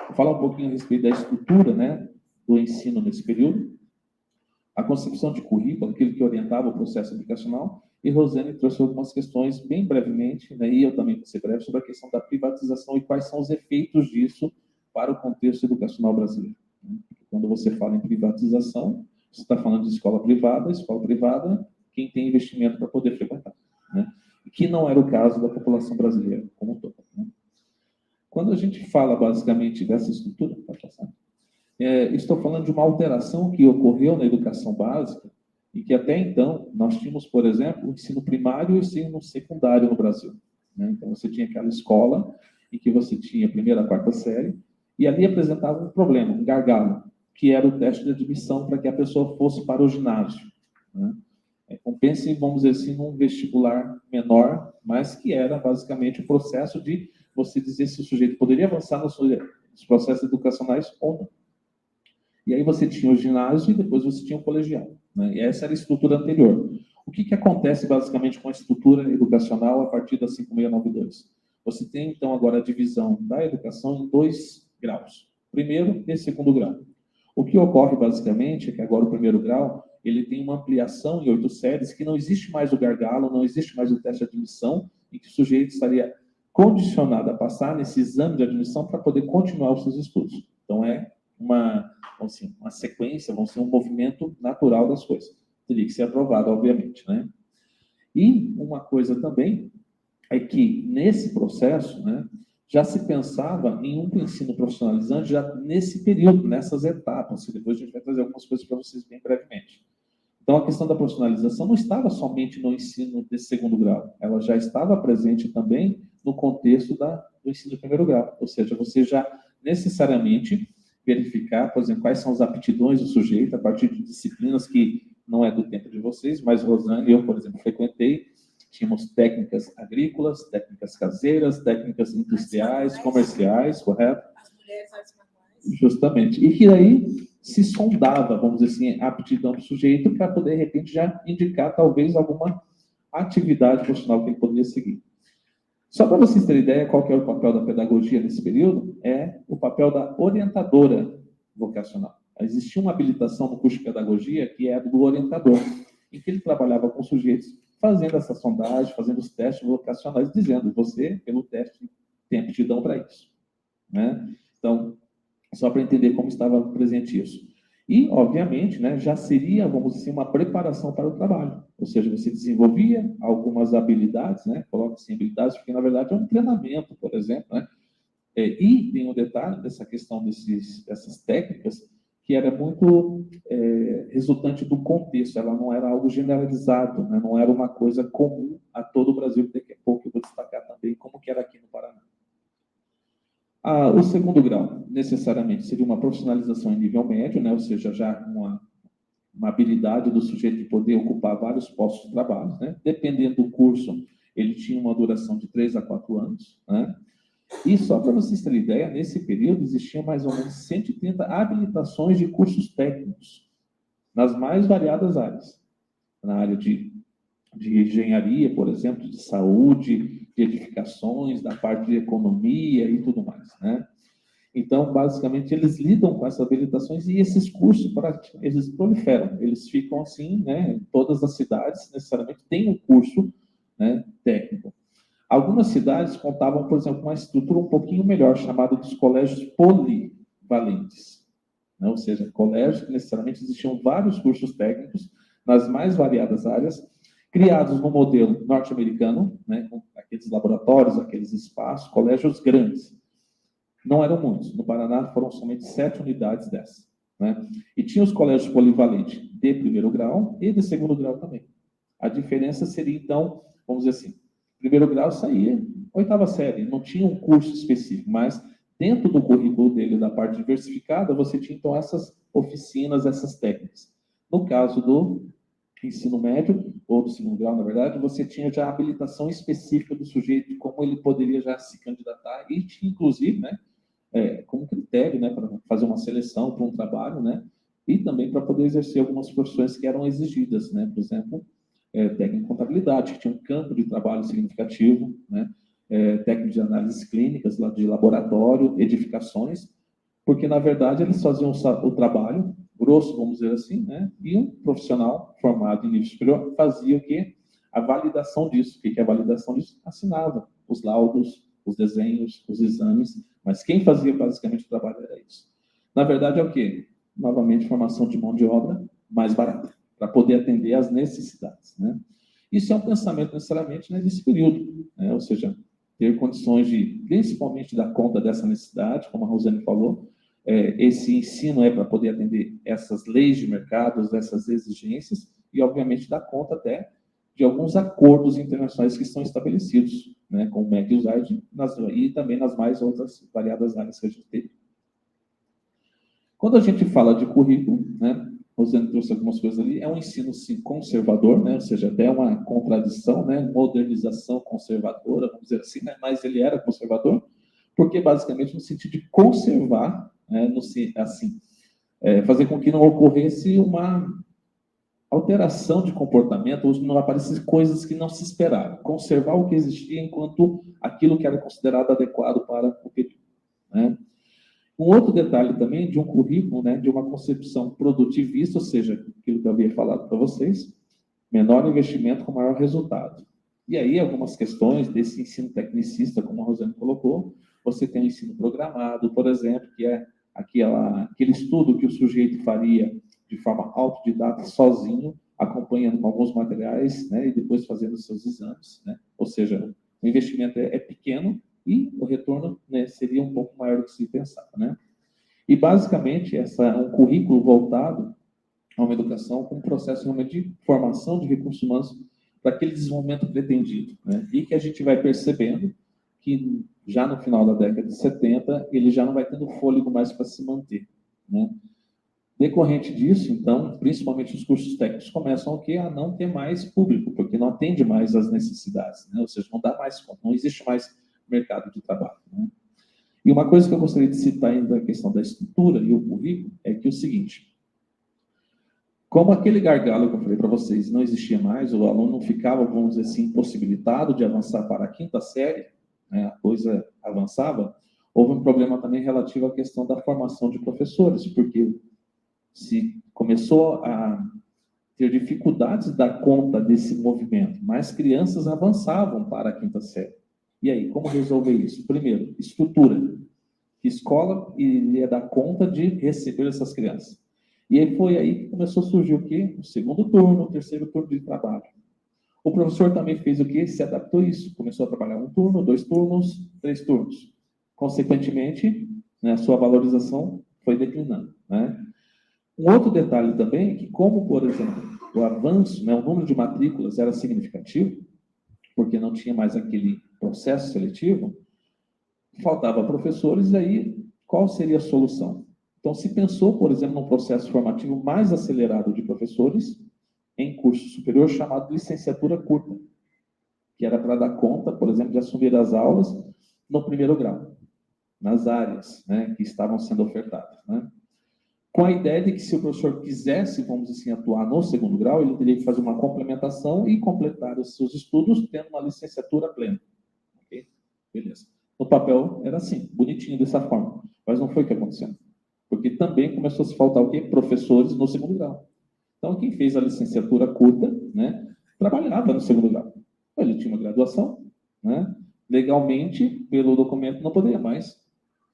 Vou falar um pouquinho a respeito da estrutura, né, do ensino nesse período, a concepção de currículo, aquilo que orientava o processo educacional, e Rosane trouxe algumas questões bem brevemente, né, e eu também vou ser breve, sobre a questão da privatização e quais são os efeitos disso para o contexto educacional brasileiro. Quando você fala em privatização, você está falando de escola privada, quem tem investimento para poder frequentar, né? Que não era o caso da população brasileira como um todo, né? Quando a gente fala basicamente dessa estrutura, pode passar, estou falando de uma alteração que ocorreu na educação básica e que até então nós tínhamos, por exemplo, o ensino primário e o ensino secundário no Brasil, né? Então você tinha aquela escola em que você tinha a primeira a quarta série e ali apresentava um problema, um gargalo, que era o teste de admissão para que a pessoa fosse para o ginásio, né? Pense, vamos dizer assim, num vestibular menor, mas que era basicamente o processo de você dizer se o sujeito poderia avançar nos processos educacionais ou não. E aí você tinha o ginásio e depois você tinha o colegial, né? E essa era a estrutura anterior. O que acontece basicamente com a estrutura educacional a partir da 5692? Você tem, então, agora a divisão da educação em 2 graus. Primeiro e segundo grau. O que ocorre basicamente é que agora o primeiro grau ele tem uma ampliação em 8 séries, que não existe mais o gargalo, não existe mais o teste de admissão, em que o sujeito estaria condicionado a passar nesse exame de admissão para poder continuar os seus estudos. Então, é uma sequência, vamos dizer, um movimento natural das coisas. Teria que ser aprovado, obviamente, né? E uma coisa também é que, nesse processo, né, já se pensava em um ensino profissionalizante já nesse período, nessas etapas, que depois a gente vai trazer algumas coisas para vocês bem brevemente. Então, a questão da profissionalização não estava somente no ensino de segundo grau, ela já estava presente também no contexto do ensino de primeiro grau, ou seja, você já necessariamente verificar, por exemplo, quais são as aptidões do sujeito a partir de disciplinas que não é do tempo de vocês, mas Rosane e eu, por exemplo, frequentei, Tínhamos técnicas agrícolas, técnicas caseiras, técnicas industriais, comerciais, correto? As mulheres artes manuais. Justamente. E que aí se sondava, vamos dizer assim, a aptidão do sujeito para poder, de repente, já indicar talvez alguma atividade profissional que ele poderia seguir. Só para vocês terem ideia, qual que é o papel da pedagogia nesse período? É o papel da orientadora vocacional. Existia uma habilitação no curso de pedagogia que era do orientador, em que ele trabalhava com sujeitos fazendo essa sondagem, fazendo os testes vocacionais, dizendo, você, pelo teste, tem aptidão para isso. Né? Então, só para entender como estava presente isso. E, obviamente, né, já seria, vamos dizer, uma preparação para o trabalho. Ou seja, você desenvolvia algumas habilidades, né? Coloca assim, habilidades, porque, na verdade, é um treinamento, por exemplo, né? E tem um detalhe dessa questão dessas técnicas, que era muito resultante do contexto, ela não era algo generalizado, né? Não era uma coisa comum a todo o Brasil, daqui a pouco eu vou destacar também como que era aqui no Paraná. O segundo grau, necessariamente, seria uma profissionalização em nível médio, né? Ou seja, já uma habilidade do sujeito de poder ocupar vários postos de trabalho, né? Dependendo do curso, ele tinha uma duração de 3 a 4 anos, né? E só para vocês terem ideia, nesse período existiam mais ou menos 130 habilitações de cursos técnicos, nas mais variadas áreas. Na área de engenharia, por exemplo, de saúde, de edificações, da parte de economia e tudo mais, né? Então, basicamente, eles lidam com essas habilitações e esses cursos, eles proliferam, eles ficam assim, né? Em todas as cidades, necessariamente, tem um curso, né, técnico. Algumas cidades contavam, por exemplo, com uma estrutura um pouquinho melhor, chamada dos colégios polivalentes, né? Ou seja, colégios que necessariamente existiam vários cursos técnicos nas mais variadas áreas, criados no modelo norte-americano, né, com aqueles laboratórios, aqueles espaços, colégios grandes. Não eram muitos. No Paraná foram somente 7 unidades dessas, né? E tinha os colégios polivalentes de primeiro grau e de segundo grau também. A diferença seria, então, vamos dizer assim, primeiro grau saía 8ª série, não tinha um curso específico, mas dentro do currículo dele, da parte diversificada, você tinha, então, essas oficinas, essas técnicas. No caso do ensino médio, ou do segundo grau, na verdade, você tinha já a habilitação específica do sujeito, de como ele poderia já se candidatar, e tinha, inclusive, né, como critério, né, para fazer uma seleção para um trabalho, né, e também para poder exercer algumas profissões que eram exigidas, né, por exemplo, técnico de contabilidade, que tinha um campo de trabalho significativo, né, técnico de análises clínicas, de laboratório, edificações, porque, na verdade, eles faziam o trabalho grosso, vamos dizer assim, né? E um profissional formado em nível superior fazia o quê? A validação disso. O que é a validação disso? Assinava os laudos, os desenhos, os exames, mas quem fazia basicamente o trabalho era isso. Na verdade, é o quê? Novamente, formação de mão de obra mais barata, para poder atender às necessidades, né? Isso é um pensamento, necessariamente, né, desse período, né? Ou seja, ter condições de, principalmente, dar conta dessa necessidade, como a Rosane falou. Esse ensino é para poder atender essas leis de mercado, essas exigências, e, obviamente, dar conta até de alguns acordos internacionais que estão estabelecidos, né, com o MEC e o USAID, e também nas mais outras variadas áreas que a gente tem. Quando a gente fala de currículo, né, Rosane trouxe algumas coisas ali, é um ensino, sim, conservador, né, ou seja, até uma contradição, né, modernização conservadora, vamos dizer assim, né, mas ele era conservador, porque, basicamente, no sentido de conservar, né, fazer com que não ocorresse uma alteração de comportamento, ou não aparecessem coisas que não se esperavam. Conservar o que existia enquanto aquilo que era considerado adequado para o período, né? Um outro detalhe também de um currículo, né, de uma concepção produtivista, ou seja, aquilo que eu havia falado para vocês, menor investimento com maior resultado. E aí, algumas questões desse ensino tecnicista, como a Rosane colocou, você tem o ensino programado, por exemplo, que é aquele estudo que o sujeito faria de forma autodidata, sozinho, acompanhando com alguns materiais, né, e depois fazendo os seus exames, né? Ou seja, o investimento é pequeno e o retorno, né, seria um pouco maior do que se pensava, né? E, basicamente, é um currículo voltado a uma educação com um processo realmente de formação de recursos humanos para aquele desenvolvimento pretendido, né? E que a gente vai percebendo que já no final da década de 70, ele já não vai tendo fôlego mais para se manter, né? Decorrente disso, então, principalmente os cursos técnicos começam a não ter mais público, porque não atende mais às necessidades, né? Ou seja, não dá mais, não existe mais mercado de trabalho, né? E uma coisa que eu gostaria de citar ainda da questão da estrutura e o currículo é que é o seguinte: como aquele gargalo que eu falei para vocês não existia mais, o aluno não ficava, vamos dizer assim, impossibilitado de avançar para a 5ª série, né, a coisa avançava, houve um problema também relativo à questão da formação de professores, porque se começou a ter dificuldades de dar conta desse movimento, mais crianças avançavam para a 5ª série. E aí, como resolver isso? Primeiro, estrutura. Que escola iria dar conta de receber essas crianças? E aí foi aí que começou a surgir o quê? O 2º turno, o 3º turno de trabalho. O professor também fez o quê? Se adaptou a isso. Começou a trabalhar 1 turno, 2 turnos, 3 turnos. Consequentemente, né, a sua valorização foi declinando, né? Um outro detalhe também é que, como, por exemplo, o avanço, né, o número de matrículas era significativo, porque não tinha mais aquele processo seletivo, faltava professores, e aí qual seria a solução? Então, se pensou, por exemplo, num processo formativo mais acelerado de professores em curso superior chamado licenciatura curta, que era para dar conta, por exemplo, de assumir as aulas no 1º grau, nas áreas, né, que estavam sendo ofertadas, né? Com a ideia de que se o professor quisesse, vamos dizer assim, atuar no 2º grau, ele teria que fazer uma complementação e completar os seus estudos tendo uma licenciatura plena. Ok? Beleza. No papel era assim, bonitinho dessa forma, mas não foi o que aconteceu. Porque também começou a se faltar o quê? Professores no 2º grau. Então, quem fez a licenciatura curta, né, trabalhava no 2º grau. Ele tinha uma graduação, né? Legalmente, pelo documento, não poderia mais.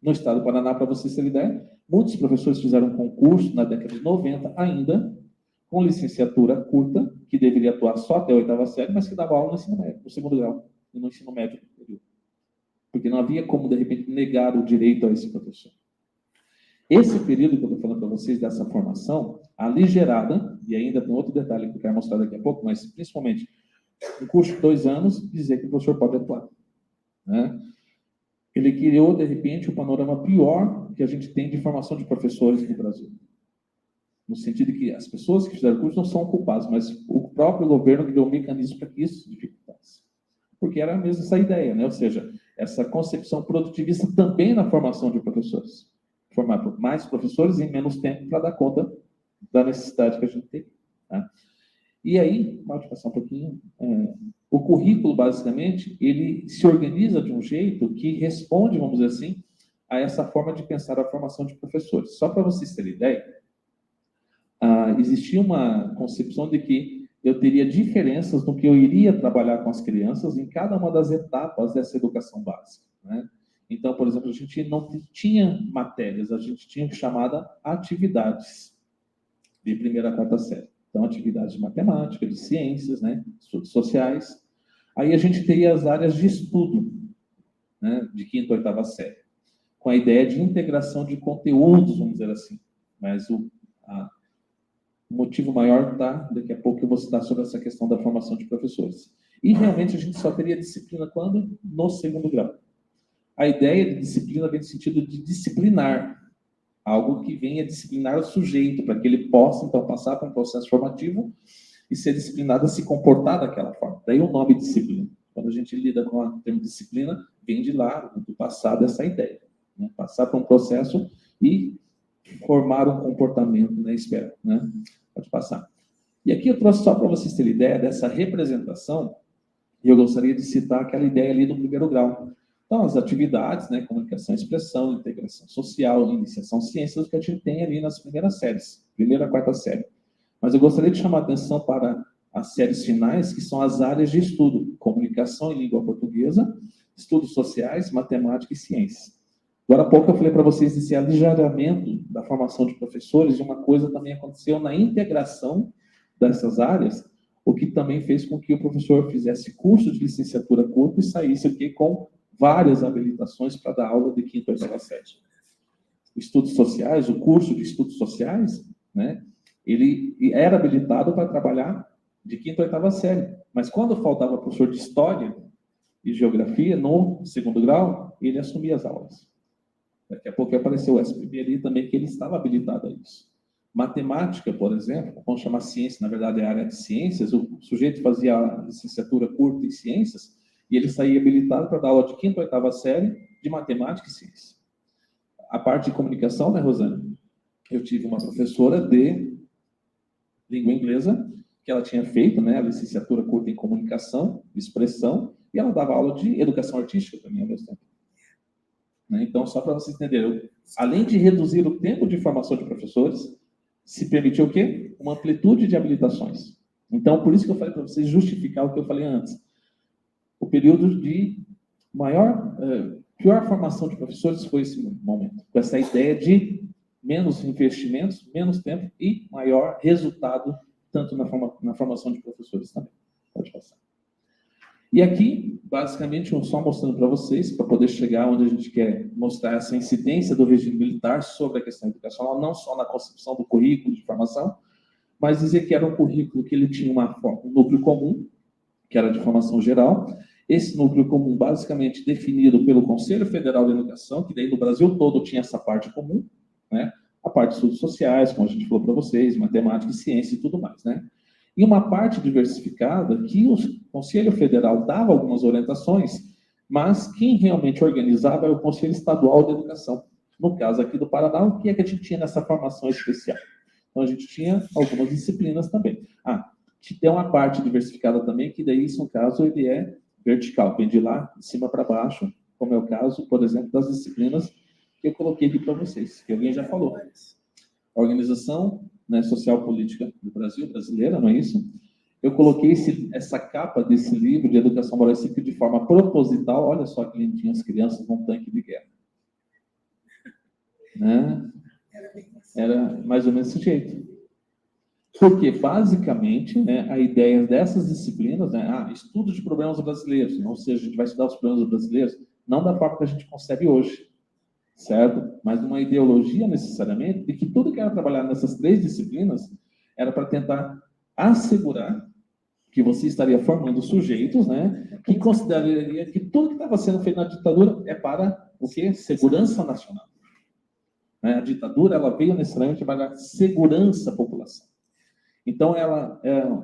No estado do Paraná, para vocês terem ideia, muitos professores fizeram um concurso na década de 90 ainda, com licenciatura curta, que deveria atuar só até a 8ª série, mas que dava aula no ensino médio, no 2º grau, e no ensino médio superior. Porque não havia como, de repente, negar o direito a esse professor. Esse período que eu estou falando para vocês, dessa formação, aligerada, e ainda tem outro detalhe que eu quero mostrar daqui a pouco, mas principalmente, um curso de 2 anos, dizer que o professor pode atuar, né? Ele criou, de repente, o panorama pior que a gente tem de formação de professores no Brasil. No sentido de que as pessoas que fizeram o curso não são culpadas, mas o próprio governo criou um mecanismo para que isso dificultasse. Porque era mesmo essa ideia, né? Ou seja, essa concepção produtivista também na formação de professores. Formar mais professores em menos tempo para dar conta da necessidade que a gente tem. Tá? E aí, pode passar um pouquinho. O currículo, basicamente, ele se organiza de um jeito que responde, vamos dizer assim, a essa forma de pensar a formação de professores. Só para vocês terem ideia, existia uma concepção de que eu teria diferenças no que eu iria trabalhar com as crianças em cada uma das etapas dessa educação básica, né? Então, por exemplo, a gente não tinha matérias, a gente tinha chamada atividades de 1ª a 4ª série. Então, atividades de matemática, de ciências, né, estudos sociais. Aí a gente teria as áreas de estudo, né, de 5ª a 8ª série, com a ideia de integração de conteúdos, vamos dizer assim. Mas o motivo maior daqui a pouco eu vou citar sobre essa questão da formação de professores. E realmente a gente só teria disciplina quando? No 2º grau. A ideia de disciplina vem no sentido de disciplinar, algo que venha disciplinar o sujeito, para que ele possa, então, passar por um processo formativo e ser disciplinado a se comportar daquela forma. Daí o nome disciplina. Quando a gente lida com o termo disciplina, vem de lá, do passado, essa ideia. Né? Passar por um processo e formar um comportamento, né? Espera, né? Pode passar. E aqui eu trouxe só para vocês terem ideia dessa representação, e eu gostaria de citar aquela ideia ali do 1º grau. Então, as atividades, né, comunicação e expressão, integração social, iniciação ciências, que a gente tem ali nas primeiras séries, 1ª a 4ª série. Mas eu gostaria de chamar a atenção para as séries finais, que são as áreas de estudo, comunicação em língua portuguesa, estudos sociais, matemática e ciências. Agora há pouco eu falei para vocês desse aligeiramento da formação de professores, e uma coisa também aconteceu na integração dessas áreas, o que também fez com que o professor fizesse curso de licenciatura curta e saísse aqui com várias habilitações para dar aula de 5ª a 8ª série. Estudos sociais, o curso de estudos sociais, né, ele era habilitado para trabalhar de 5ª a 8ª série. Mas quando faltava professor de história e geografia no 2º grau, ele assumia as aulas. Daqui a pouco apareceu o SPB ali também, que ele estava habilitado a isso. Matemática, por exemplo, vamos chamar ciência, na verdade é a área de ciências, o sujeito fazia a licenciatura curta em ciências e ele saía habilitado para dar aula de 5ª ou 8ª série de matemática e ciência. A parte de comunicação, né, Rosana? Eu tive uma professora de língua inglesa, que ela tinha feito, né, a licenciatura curta em comunicação, expressão, e ela dava aula de educação artística também ao mesmo tempo. Né? Então, só para vocês entenderem, além de reduzir o tempo de formação de professores, se permitiu o quê? Uma amplitude de habilitações. Então, por isso que eu falei para vocês justificar o que eu falei antes. O período de pior formação de professores foi esse momento, com essa ideia de menos investimentos, menos tempo e maior resultado, tanto na formação de professores também. Pode passar. E aqui, basicamente, só mostrando para vocês, para poder chegar onde a gente quer mostrar essa incidência do regime militar sobre a questão educacional, não só na concepção do currículo de formação, mas dizer que era um currículo que ele tinha um núcleo comum, que era de formação geral. Esse núcleo comum, basicamente, definido pelo Conselho Federal de Educação, que daí no Brasil todo tinha essa parte comum, né? A parte de estudos sociais, como a gente falou para vocês, matemática e ciência e tudo mais, né? E uma parte diversificada que o Conselho Federal dava algumas orientações, mas quem realmente organizava era o Conselho Estadual de Educação. No caso aqui do Paraná, o que é que a gente tinha nessa formação especial? Então, a gente tinha algumas disciplinas também. Tem uma parte diversificada também, que daí, no caso, ele é vertical, vem de lá, de cima para baixo, como é o caso, por exemplo, das disciplinas que eu coloquei aqui para vocês, que alguém já falou. A organização, né, social política do Brasil, brasileira, não é isso? Eu coloquei essa capa desse livro de Educação Moral e Cívica de forma proposital. Olha só que lindinho, as crianças num tanque de guerra. Né? Era mais ou menos desse jeito. Porque, basicamente, né, a ideia dessas disciplinas, né, estudo de problemas brasileiros, ou seja, a gente vai estudar os problemas brasileiros, não da forma que a gente concebe hoje, certo? Mas uma ideologia, necessariamente, de que tudo que era trabalhar nessas 3 disciplinas era para tentar assegurar que você estaria formando sujeitos, né, que consideraria que tudo que estava sendo feito na ditadura é para o quê? Segurança nacional. Né? A ditadura, ela veio necessariamente para segurança à população. Então,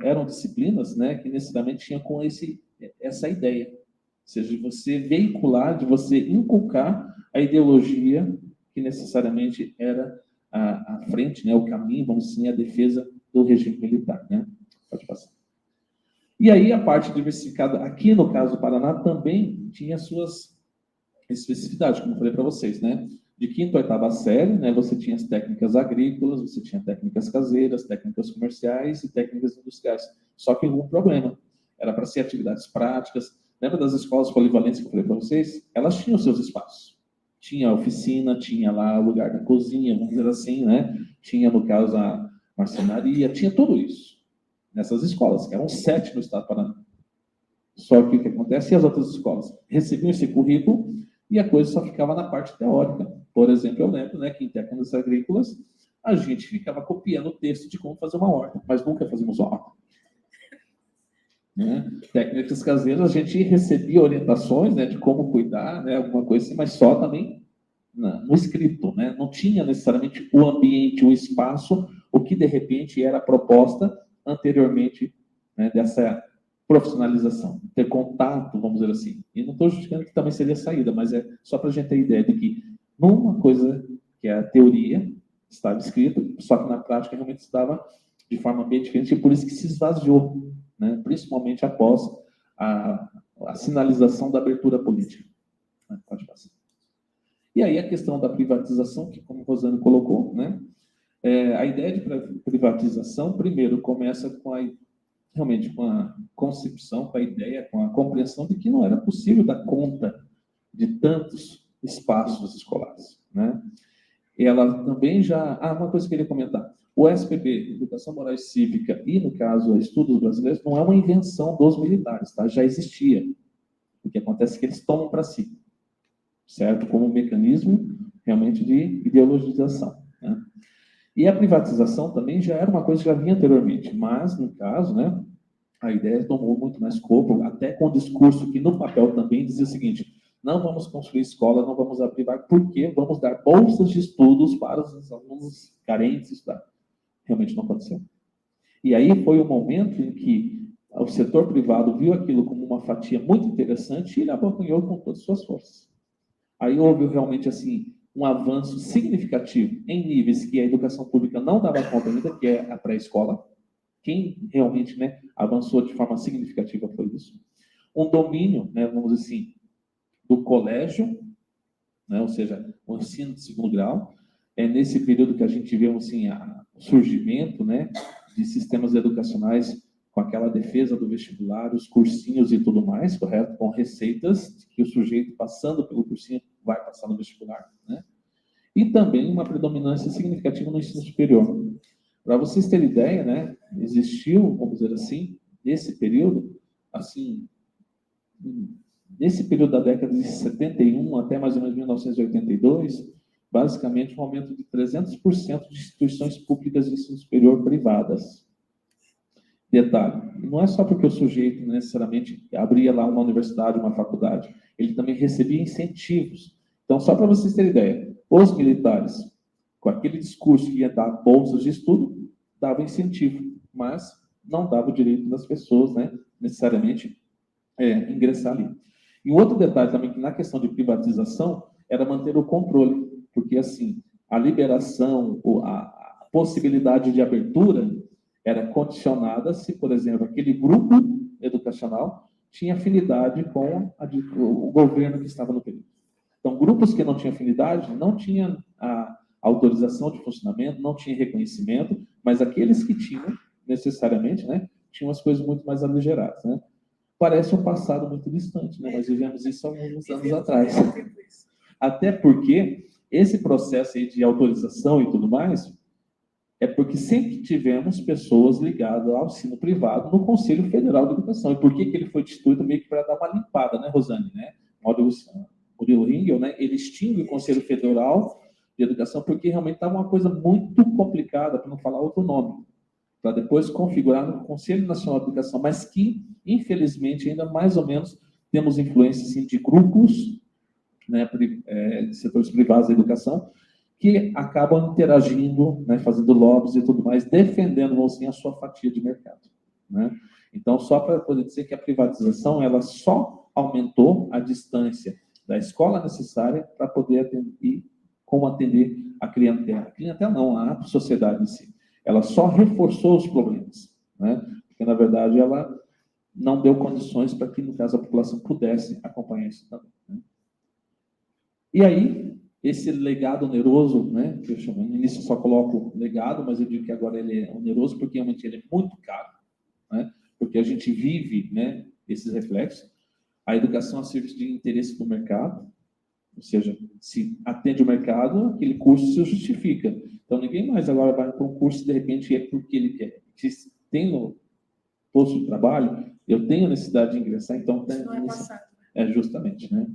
eram disciplinas, né, que necessariamente tinham com essa ideia. Ou seja, de você veicular, de você inculcar a ideologia que necessariamente era a frente, né, o caminho, vamos dizer, a defesa do regime militar. Né? Pode passar. E aí, a parte diversificada, aqui no caso do Paraná, também tinha suas especificidades, como eu falei para vocês, né? De 5ª ou 8ª série, né, você tinha as técnicas agrícolas, você tinha técnicas caseiras, técnicas comerciais e técnicas industriais. Só que algum problema. Era para ser atividades práticas. Lembra das escolas polivalentes que eu falei para vocês? Elas tinham seus espaços. Tinha a oficina, tinha lá o lugar da cozinha, vamos dizer assim, né? Tinha, no caso, a marcenaria, tinha tudo isso. Nessas escolas, que eram 7 no estado do Paraná. Só que o que acontece? E as outras escolas recebiam esse currículo e a coisa só ficava na parte teórica. Por exemplo, eu lembro, né, que em técnicas agrícolas, a gente ficava copiando o texto de como fazer uma horta, mas nunca fazíamos uma horta. Né? Técnicas caseiras, a gente recebia orientações, né, de como cuidar, né, alguma coisa assim, mas só também no escrito. Né? Não tinha necessariamente o ambiente, o espaço, o que de repente era a proposta anteriormente, né, dessa profissionalização, ter contato, vamos dizer assim. E não estou justificando que também seria saída, mas é só para a gente ter ideia de que numa coisa que é a teoria, estava escrito, só que na prática realmente estava de forma bem diferente, e por isso que se esvaziou, né? Principalmente após a sinalização da abertura política. Pode passar. E aí a questão da privatização, que como o Rosane colocou, né? A ideia de privatização, primeiro, começa realmente com a concepção, com a ideia, com a compreensão de que não era possível dar conta de tantos espaços escolares, né? Ela também já... uma coisa que eu queria comentar. O SPB, Educação Moral e Cívica, e, no caso, Estudos Brasileiros, não é uma invenção dos militares, tá? Já existia. O que acontece é que eles tomam para si, certo? Como um mecanismo, realmente, de ideologização, né? E a privatização também já era uma coisa que já vinha anteriormente, mas, no caso, né, a ideia tomou muito mais corpo, até com o discurso que, no papel, também dizia o seguinte: não vamos construir escola, não vamos abrir porque vamos dar bolsas de estudos para os alunos carentes estudar. realmente não aconteceu. E aí foi o momento em que o setor privado viu aquilo como uma fatia muito interessante e ele abocanhou com todas as suas forças. Aí houve realmente assim um avanço significativo em níveis que a educação pública não dava conta ainda, que é a pré-escola. Quem realmente, né, avançou de forma significativa foi isso. Um domínio, né, vamos dizer assim, do colégio, né, ou seja, o ensino de segundo grau. É nesse período que a gente vê assim, o surgimento, né, de sistemas educacionais com aquela defesa do vestibular, os cursinhos e tudo mais, correto? Com receitas que o sujeito, passando pelo cursinho, vai passar no vestibular, né? E também uma predominância significativa no ensino superior. Para vocês terem ideia, né, existiu, vamos dizer assim, nesse período, assim, nesse período da década de 71 até mais ou menos 1982, basicamente um aumento de 300% de instituições públicas de ensino superior privadas. Detalhe, não é só porque o sujeito necessariamente abria lá uma universidade, uma faculdade, ele também recebia incentivos. Então, só para vocês terem ideia, os militares, com aquele discurso que ia dar bolsas de estudo, dava incentivo, mas não dava o direito das pessoas, né, necessariamente, ingressar ali. E um outro detalhe também, que na questão de privatização, era manter o controle, porque, assim, a liberação, a possibilidade de abertura era condicionada se, por exemplo, aquele grupo educacional tinha afinidade com o governo que estava no período. Então, grupos que não tinham afinidade não tinham a autorização de funcionamento, não tinham reconhecimento, mas aqueles que tinham, necessariamente, né, tinham as coisas muito mais aligeradas, né? Parece um passado muito distante, né? Nós vivemos isso há alguns anos atrás. Até porque esse processo aí de autorização e tudo mais é porque sempre tivemos pessoas ligadas ao ensino privado no Conselho Federal de Educação. E por que ele foi instituído meio que para dar uma limpada, né, Rosane? Né? Murilo Ringel, né? Ele extingue o Conselho Federal de Educação porque realmente estava uma coisa muito complicada, para não falar outro nome, para depois configurar no Conselho Nacional de Educação, mas que, infelizmente, ainda mais ou menos temos influência assim, de grupos, né, de setores privados da educação, que acabam interagindo, né, fazendo lobbies e tudo mais, defendendo assim, a sua fatia de mercado. Né? Então, só para poder dizer que a privatização ela só aumentou a distância da escola necessária para poder atender, como atender a clientela. A clientela não, a sociedade em si. Ela só reforçou os problemas, né? Porque, na verdade, ela não deu condições para que, no caso, a população pudesse acompanhar isso também. Né? E aí, esse legado oneroso, né, que eu chamo, no início eu só coloco legado, mas eu digo que agora ele é oneroso porque realmente ele é muito caro, né? Porque a gente vive, né, esses reflexos. A educação a serviço de interesse do mercado, ou seja, se atende o mercado, aquele curso se justifica. Então, ninguém mais agora vai para um curso, de repente, é porque ele quer. Se tem no posto de trabalho, eu tenho necessidade de ingressar, então... Isso não é passado. É justamente, né?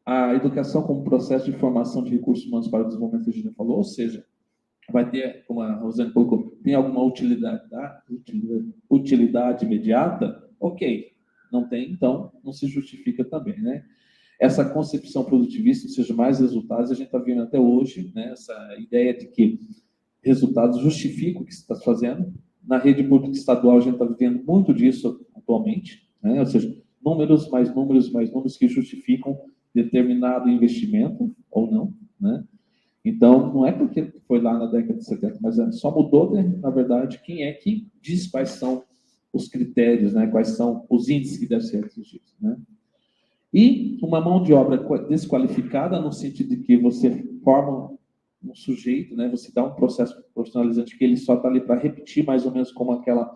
A educação como processo de formação de recursos humanos para o desenvolvimento que a gente falou, ou seja, vai ter, como a Rosane colocou, tem alguma utilidade imediata? Ok. Não tem, então, não se justifica também, né? Essa concepção produtivista, ou seja, mais resultados, a gente está vendo até hoje, né? Essa ideia de que resultados justificam o que você está fazendo. Na rede pública estadual, a gente está vivendo muito disso atualmente, né? Ou seja, números, mais números que justificam determinado investimento ou não, né? Então, não é porque foi lá na década de 70, mas só mudou, né, na verdade, quem é que diz quais são os critérios, né, quais são os índices que devem ser atingidos, né? E uma mão de obra desqualificada no sentido de que você forma um sujeito, né, você dá um processo profissionalizante que ele só está ali para repetir mais ou menos como aquela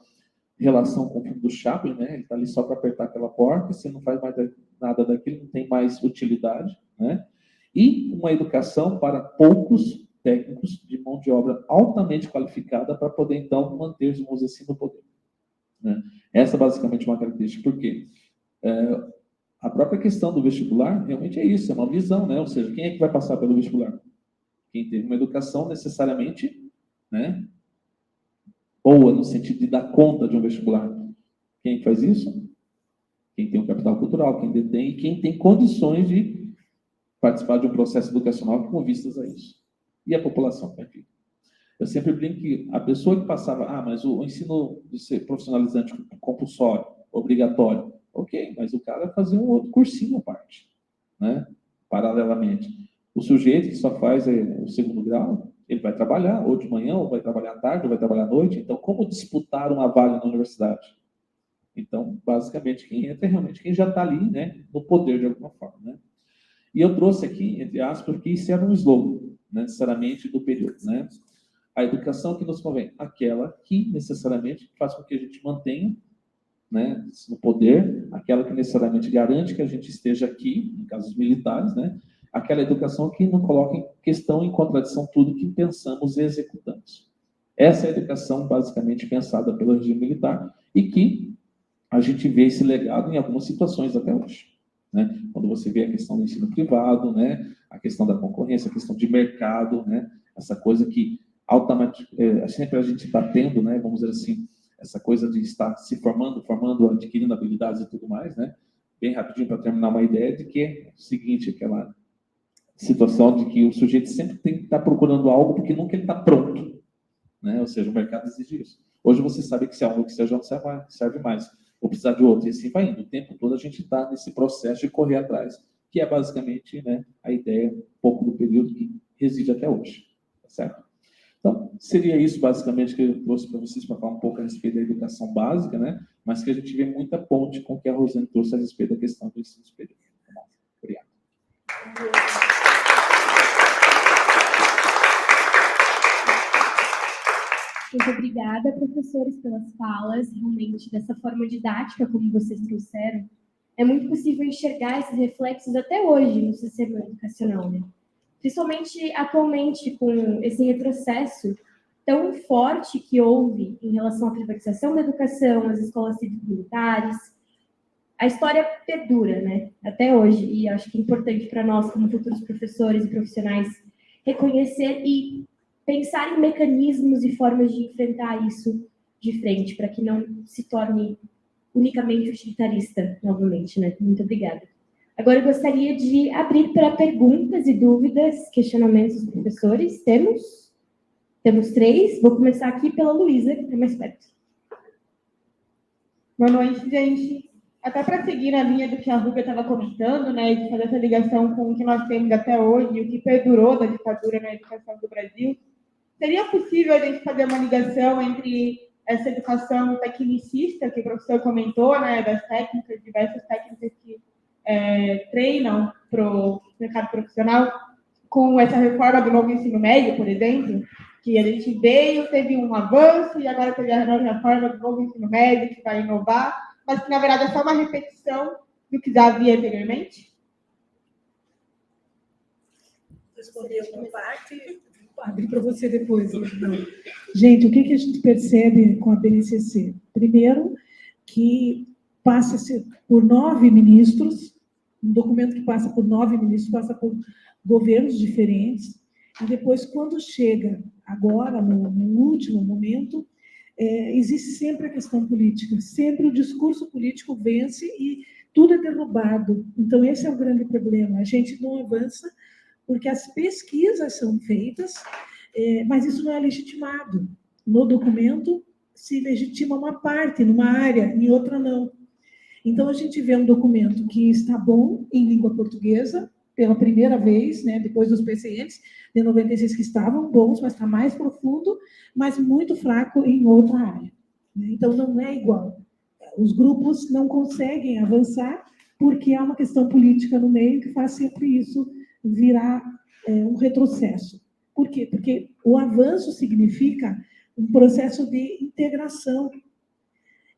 relação com o filme do Chaplin, né? Ele está ali só para apertar aquela porta, você não faz mais nada daquilo, não tem mais utilidade, né? E uma educação para poucos técnicos de mão de obra altamente qualificada para poder, então, manter os irmãos assim no poder. Né? Essa basicamente é uma característica, porque a própria questão do vestibular realmente é isso, é uma visão, né? Ou seja, quem é que vai passar pelo vestibular? Quem teve uma educação necessariamente, né, boa, no sentido de dar conta de um vestibular. Quem faz isso? Quem tem um capital cultural, quem detém e quem tem condições de participar de um processo educacional com vistas a isso. E a população, enfim. Eu sempre brinco que a pessoa que passava, mas o ensino de ser profissionalizante compulsório, obrigatório, ok, mas o cara fazia um outro cursinho à parte, né? Paralelamente. O sujeito que só faz o segundo grau, ele vai trabalhar, ou de manhã, ou vai trabalhar à tarde, ou vai trabalhar à noite. Então, como disputar uma vaga na universidade? Então, basicamente, quem entra é realmente quem já está ali, né, no poder de alguma forma, né? E eu trouxe aqui, entre aspas, porque isso era um slogan, né, necessariamente do período, né? A educação que nos convém, aquela que necessariamente faz com que a gente mantenha, né, no poder, aquela que necessariamente garante que a gente esteja aqui, em casos militares, né? Aquela educação que não coloca em questão, em contradição, tudo que pensamos e executamos. Essa é a educação basicamente pensada pelo regime militar e que a gente vê esse legado em algumas situações até hoje, né? Quando você vê a questão do ensino privado, né? A questão da concorrência, a questão de mercado, né? Essa coisa que sempre a gente está tendo, né? Vamos dizer assim, essa coisa de estar se formando, adquirindo habilidades e tudo mais, né? Bem rapidinho para terminar uma ideia de que é o seguinte, aquela situação de que o sujeito sempre tem que estar procurando algo porque nunca ele está pronto, né? Ou seja, o mercado exige isso. Hoje você sabe que se algo que seja não serve mais, ou precisar de outro, e assim vai indo. O tempo todo a gente está nesse processo de correr atrás, que é basicamente, né, a ideia, um pouco do período que reside até hoje, tá certo? Então, seria isso basicamente que eu trouxe para vocês, para falar um pouco a respeito da educação básica, né? Mas que a gente vê muita ponte com o que a Rosane trouxe a respeito da questão do ensino superior. Obrigado. Muito obrigada, professores, pelas falas. Realmente, dessa forma didática, como vocês trouxeram, é muito possível enxergar esses reflexos até hoje no sistema educacional, né? Principalmente atualmente, com esse retrocesso tão forte que houve em relação à privatização da educação, às escolas cívico-militares. A história perdura, né? Até hoje. E acho que é importante para nós, como futuros professores e profissionais, reconhecer e pensar em mecanismos e formas de enfrentar isso de frente, para que não se torne unicamente utilitarista, novamente, né? Muito obrigada. Agora eu gostaria de abrir para perguntas e dúvidas, questionamentos dos professores. Temos 3. Vou começar aqui pela Luísa, que está mais perto. Boa noite, gente. Até para seguir na linha do que a Rúbia estava comentando, né, de fazer essa ligação com o que nós temos até hoje e o que perdurou da ditadura na educação do Brasil, seria possível a gente fazer uma ligação entre essa educação tecnicista que o professor comentou, né, das técnicas, diversas técnicas que treinam para o mercado profissional, com essa reforma do novo ensino médio, por exemplo, que a gente teve um avanço e agora teve a nova reforma do novo ensino médio que vai inovar, mas que, na verdade, é só uma repetição do que já havia anteriormente? Responder uma parte, abrir para você depois. Gente, o que a gente percebe com a BNCC? Primeiro, que passa-se por 9 ministros, um documento que passa por 9 ministros, passa por governos diferentes, e depois, quando chega agora, no último momento, existe sempre a questão política, sempre o discurso político vence e tudo é derrubado. Então, esse é o grande problema. A gente não avança porque as pesquisas são feitas, mas isso não é legitimado. No documento, se legitima uma parte, numa área, em outra não. Então, a gente vê um documento que está bom em língua portuguesa, pela primeira vez, né, depois dos PCNs de 96 que estavam bons, mas está mais profundo, mas muito fraco em outra área. Então, não é igual. Os grupos não conseguem avançar porque há uma questão política no meio que faz sempre isso virar um retrocesso. Por quê? Porque o avanço significa um processo de integração.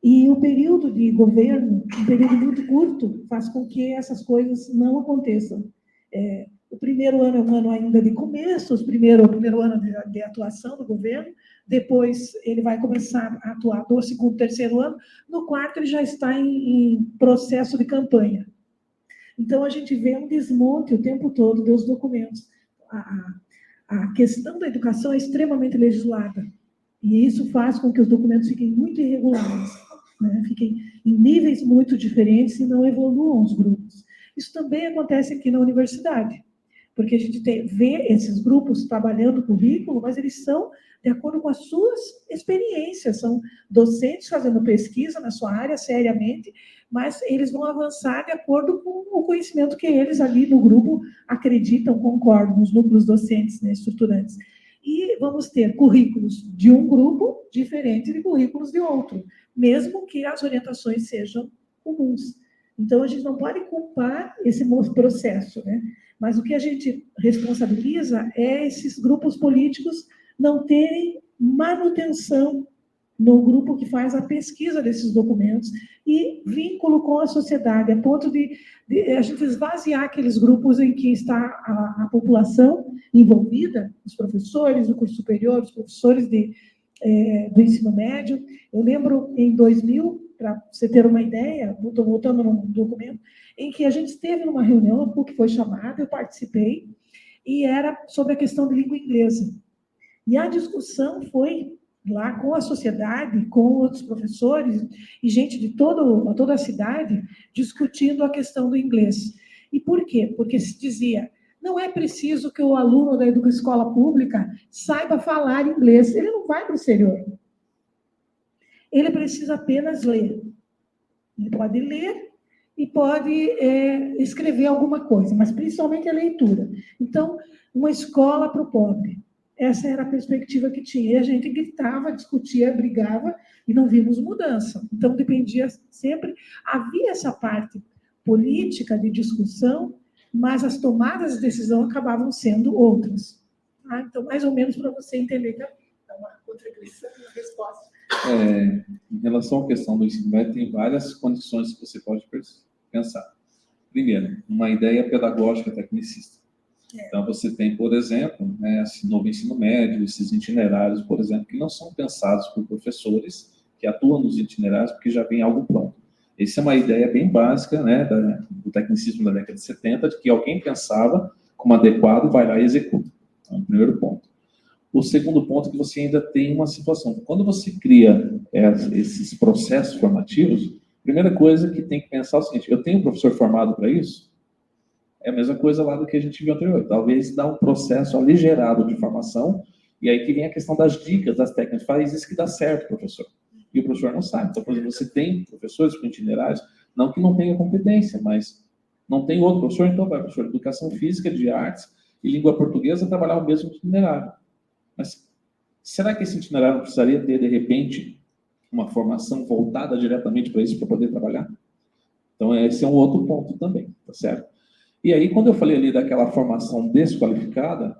E o período de governo, um período muito curto, faz com que essas coisas não aconteçam. O primeiro ano é um ano ainda de começo, o primeiro ano de atuação do governo, depois ele vai começar a atuar no segundo, terceiro ano, no quarto ele já está em processo de campanha. Então, a gente vê um desmonte o tempo todo dos documentos. A questão da educação é extremamente legislada, e isso faz com que os documentos fiquem muito irregulares, né? Fiquem em níveis muito diferentes e não evoluam os grupos. Isso também acontece aqui na universidade, porque a gente vê esses grupos trabalhando o currículo, mas eles são de acordo com as suas experiências, são docentes fazendo pesquisa na sua área, seriamente, mas eles vão avançar de acordo com o conhecimento que eles ali no grupo acreditam, concordam, nos núcleos docentes, né, estruturantes. E vamos ter currículos de um grupo diferente de currículos de outro, mesmo que as orientações sejam comuns. Então, a gente não pode culpar esse processo, né? Mas o que a gente responsabiliza é esses grupos políticos não terem manutenção no grupo que faz a pesquisa desses documentos e vínculo com a sociedade, a ponto de a gente esvaziar aqueles grupos em que está a população envolvida, os professores do curso superior, os professores do ensino médio. Eu lembro, em 2000, para você ter uma ideia, estou voltando num documento, em que a gente esteve numa reunião, a PUC foi chamada, eu participei, e era sobre a questão de língua inglesa. E a discussão foi lá com a sociedade, com outros professores e gente de toda a cidade discutindo a questão do inglês. E por quê? Porque se dizia, não é preciso que o aluno da escola pública saiba falar inglês, ele não vai para o exterior. Ele precisa apenas ler. Ele pode ler e pode escrever alguma coisa, mas principalmente a leitura. Então, uma escola para o pobre. Essa era a perspectiva que tinha. E a gente gritava, discutia, brigava e não vimos mudança. Então, dependia sempre... Havia essa parte política de discussão, mas as tomadas de decisão acabavam sendo outras. Ah, então, mais ou menos para você entender que é uma contribuição, uma resposta. Em relação à questão do ensino médio, tem várias condições que você pode pensar. Primeiro, uma ideia pedagógica tecnicista. Então, você tem, por exemplo, né, esse novo ensino médio, esses itinerários, por exemplo, que não são pensados por professores que atuam nos itinerários porque já vem algo pronto. Essa é uma ideia bem básica, né, do tecnicismo da década de 70, de que alguém pensava como adequado, vai lá e executa. Então, o primeiro ponto. O segundo ponto é que você ainda tem uma situação. Quando você cria esses processos formativos, a primeira coisa que tem que pensar é o seguinte, eu tenho um professor formado para isso? É a mesma coisa lá do que a gente viu anterior. Talvez dá um processo aligerado de formação, e aí que vem a questão das dicas, das técnicas. Faz isso que dá certo, professor. E o professor não sabe. Então, por exemplo, você tem professores com itinerários, não que não tenha competência, mas não tem outro professor, então vai, professor de educação física, de artes e língua portuguesa, trabalhar o mesmo itinerário. Mas será que esse itinerário não precisaria ter, de repente, uma formação voltada diretamente para isso, para poder trabalhar? Então, esse é um outro ponto também, tá certo? E aí, quando eu falei ali daquela formação desqualificada,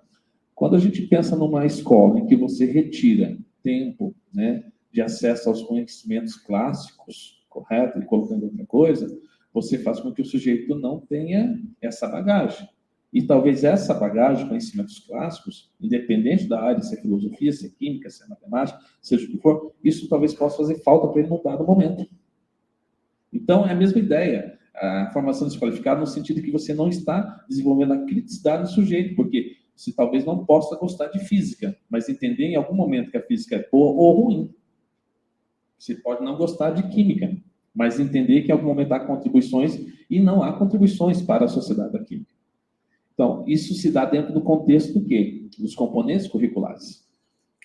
quando a gente pensa numa escola em que você retira tempo, né, de acesso aos conhecimentos clássicos, correto, e colocando outra coisa, você faz com que o sujeito não tenha essa bagagem. E talvez essa bagagem, conhecimentos clássicos, independente da área, se é filosofia, se é química, se é matemática, seja o que for, isso talvez possa fazer falta para ele num dado momento. Então, é a mesma ideia. A formação desqualificada no sentido que você não está desenvolvendo a criticidade do sujeito, porque você talvez não possa gostar de física, mas entender em algum momento que a física é boa ou ruim. Você pode não gostar de química, mas entender que em algum momento há contribuições e não há contribuições para a sociedade da química. Então, isso se dá dentro do contexto do quê? Dos componentes curriculares.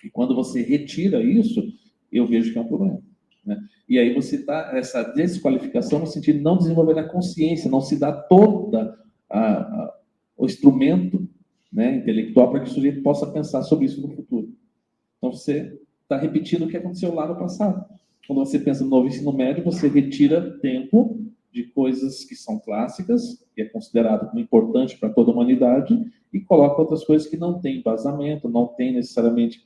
E quando você retira isso, eu vejo que é um problema, né? E aí você está essa desqualificação no sentido de não desenvolver a consciência, não se dá toda o instrumento, né, intelectual para que o sujeito possa pensar sobre isso no futuro. Então você está repetindo o que aconteceu lá no passado. Quando você pensa no novo ensino médio, você retira tempo de coisas que são clássicas, que é considerado como importante para toda a humanidade, e coloca outras coisas que não têm embasamento, não tem necessariamente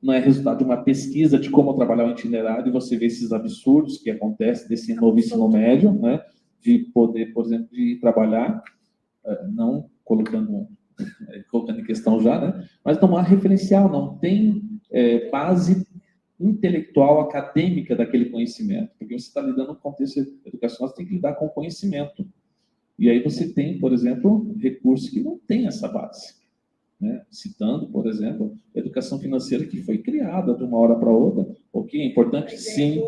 não é resultado de uma pesquisa de como trabalhar o itinerário, e você vê esses absurdos que acontecem desse novo ensino médio, né, de poder, por exemplo, de trabalhar, não colocando em questão já, né, mas não há referencial, não tem base intelectual, acadêmica daquele conhecimento, porque você está lidando com o contexto educacional, você tem que lidar com o conhecimento. E aí você tem, por exemplo, recursos que não têm essa base. Né? Citando, por exemplo, a educação financeira que foi criada de uma hora para outra, ok, é importante sim,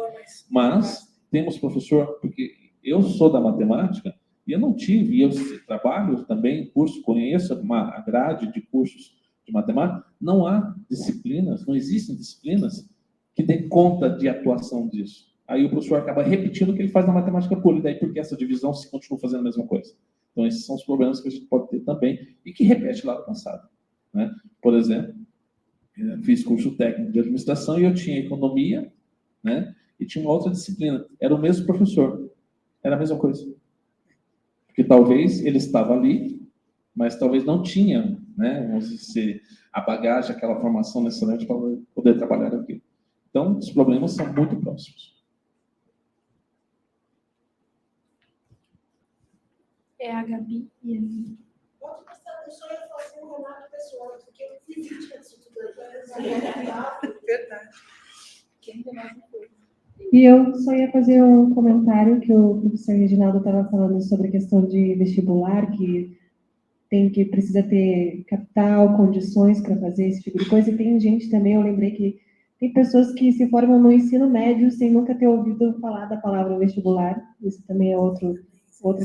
mas temos professor, porque eu sou da matemática, E eu não tive, e eu trabalho também em curso, conheço a grade de cursos de matemática, não há disciplinas, não existem disciplinas que dêem conta de atuação disso. Aí o professor acaba repetindo o que ele faz na matemática pura, e daí porque essa divisão se continua fazendo a mesma coisa. Então esses são os problemas que a gente pode ter também, e que repete lá no passado, né? Por exemplo, eu fiz curso técnico de administração e eu tinha economia, né? E tinha uma outra disciplina, era o mesmo professor, era a mesma coisa. Porque talvez ele estava ali, mas talvez não tinha, né, vamos dizer, a bagagem, aquela formação necessária para poder trabalhar aqui. Então, os problemas são muito próximos. É a Gabi e a Lívia. Pode prestar atenção e fazer um relato pessoal, porque eu fiz isso antes de tudo. Verdade. E eu só ia fazer um comentário que o professor Reginaldo estava falando sobre a questão de vestibular, que precisa ter capital, condições para fazer esse tipo de coisa. E tem gente também, eu lembrei que tem pessoas que se formam no ensino médio sem nunca ter ouvido falar da palavra vestibular. Isso também é outra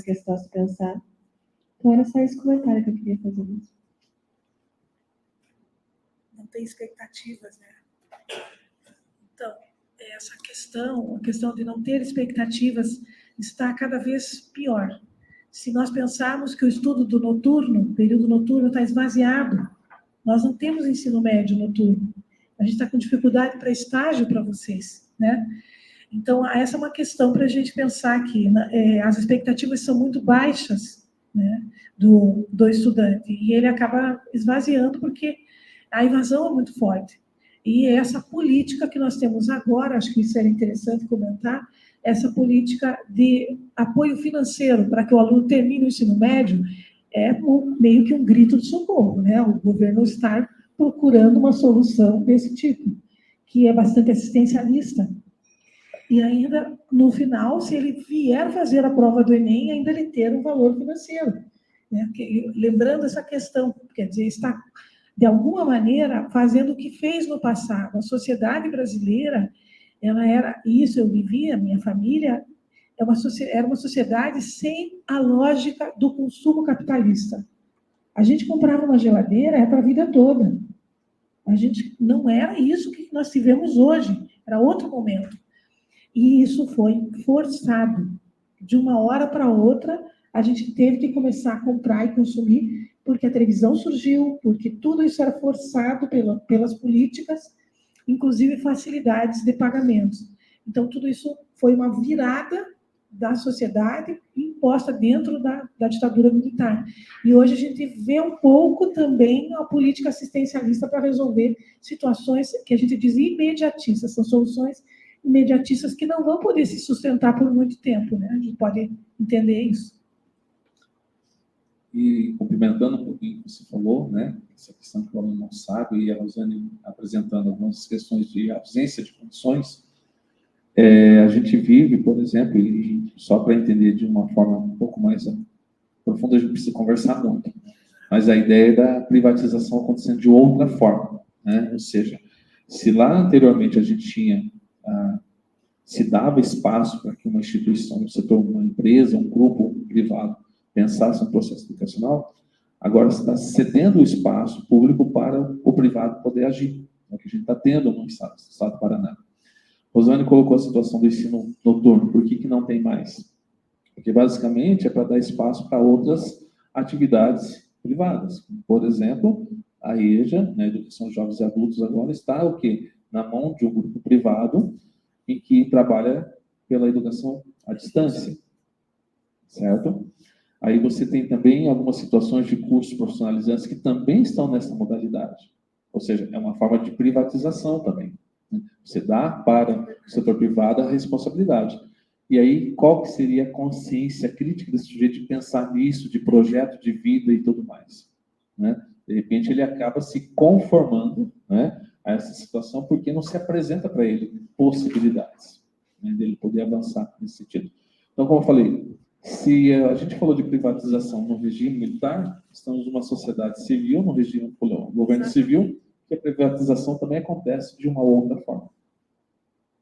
questão a se pensar. Então era só esse comentário que eu queria fazer mesmo. Não tem expectativas, né? Então, essa questão, a questão de não ter expectativas, está cada vez pior. Se nós pensarmos que o estudo do noturno, período noturno, está esvaziado, nós não temos ensino médio noturno. A gente está com dificuldade para estágio para vocês, né? Então, essa é uma questão para a gente pensar que as expectativas são muito baixas, né, do estudante, e ele acaba esvaziando porque a evasão é muito forte. E essa política que nós temos agora, acho que isso era interessante comentar, essa política de apoio financeiro para que o aluno termine o ensino médio é meio que um grito de socorro, né? O governo está procurando uma solução desse tipo, que é bastante assistencialista. E ainda, no final, se ele vier fazer a prova do Enem, ainda ele ter um valor financeiro, né? Lembrando essa questão, quer dizer, está, de alguma maneira, fazendo o que fez no passado. A sociedade brasileira, ela era, isso eu vivia, minha família, era uma sociedade sem a lógica do consumo capitalista. A gente comprava uma geladeira para a vida toda. A gente não era isso que nós tivemos hoje, era outro momento. E isso foi forçado. De uma hora para outra, a gente teve que começar a comprar e consumir, porque a televisão surgiu, porque tudo isso era forçado pelas políticas, inclusive facilidades de pagamentos. Então, tudo isso foi uma virada da sociedade imposta dentro da ditadura militar. E hoje a gente vê um pouco também a política assistencialista para resolver situações que a gente diz imediatistas, são soluções imediatistas que não vão poder se sustentar por muito tempo, né? A gente pode entender isso. E complementando um pouquinho o que você falou, né, essa questão que o aluno não sabe, e a Rosane apresentando algumas questões de ausência de condições, a gente vive, por exemplo, e só para entender de uma forma um pouco mais profunda, a gente precisa conversar muito, mas a ideia da privatização acontecendo de outra forma, né? Ou seja, se lá anteriormente a gente tinha, se dava espaço para que uma instituição, um setor, uma empresa, um grupo privado pensasse no processo educacional, agora se está cedendo o espaço público para o privado poder agir. É o que a gente está tendo no estado do Paraná. Rosane colocou a situação do ensino noturno. Por que não tem mais? Porque, basicamente, é para dar espaço para outras atividades privadas. Por exemplo, a EJA, né, Educação de Jovens e Adultos, agora está o quê? Na mão de um grupo privado e que trabalha pela educação à distância. Certo? Aí você tem também algumas situações de cursos profissionalizantes que também estão nessa modalidade. Ou seja, é uma forma de privatização também. Você dá para o setor privado a responsabilidade. E aí, qual que seria a consciência crítica desse sujeito de pensar nisso, de projeto de vida e tudo mais? Né? De repente, ele acaba se conformando, né, a essa situação porque não se apresenta para ele possibilidades, né, dele poder avançar nesse sentido. Então, como eu falei, se a gente falou de privatização no regime militar, estamos numa sociedade civil, no regime do governo civil, que a privatização também acontece de uma outra forma.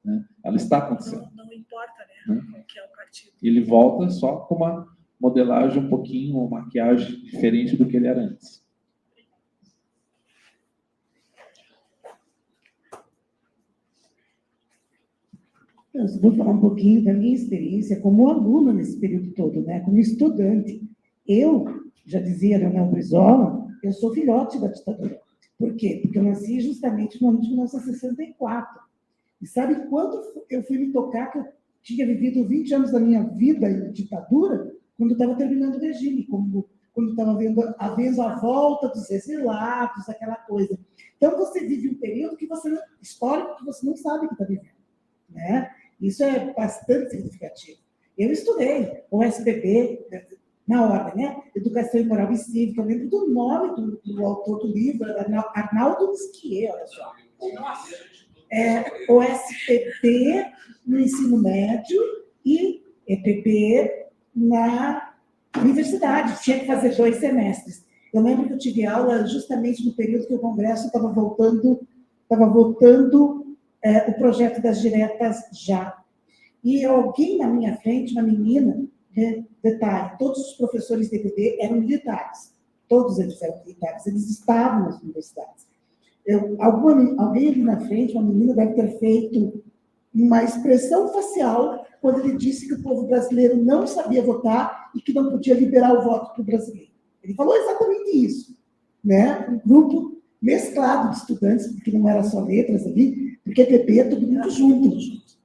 Né? Ela está acontecendo. Não importa, né? Qual que é o partido. Ele volta só com uma modelagem um pouquinho, maquiagem diferente do que ele era antes. Eu vou falar um pouquinho da minha experiência como aluna nesse período todo, né? Como estudante. Eu, já dizia Leonel Brizola, eu sou filhote da ditadura. Por quê? Porque eu nasci justamente no ano de 1964. E sabe quando eu fui me tocar que eu tinha vivido 20 anos da minha vida em ditadura? Quando estava terminando o regime, quando estava havendo a volta dos exilados, aquela coisa. Então, você vive um período histórico que você não sabe que está vivendo, né? Isso é bastante significativo. Eu estudei o SPB, na ordem, né? Educação e Moral e Cívica. Eu lembro do nome do autor do livro, Arnaldo Nisquier, olha só. O SPB no ensino médio e EPB na universidade. Tinha que fazer 2 semestres. Eu lembro que eu tive aula justamente no período que o Congresso estava votando o projeto das diretas já. E alguém na minha frente, uma menina, detalhe, todos os professores de EPB eram militares. Todos eles eram militares, eles estavam nas universidades. Alguém ali na frente, uma menina, deve ter feito uma expressão facial quando ele disse que o povo brasileiro não sabia votar e que não podia liberar o voto para o brasileiro. Ele falou exatamente isso, né? Um grupo mesclado de estudantes, porque não era só letras ali, porque EPB é tudo muito junto.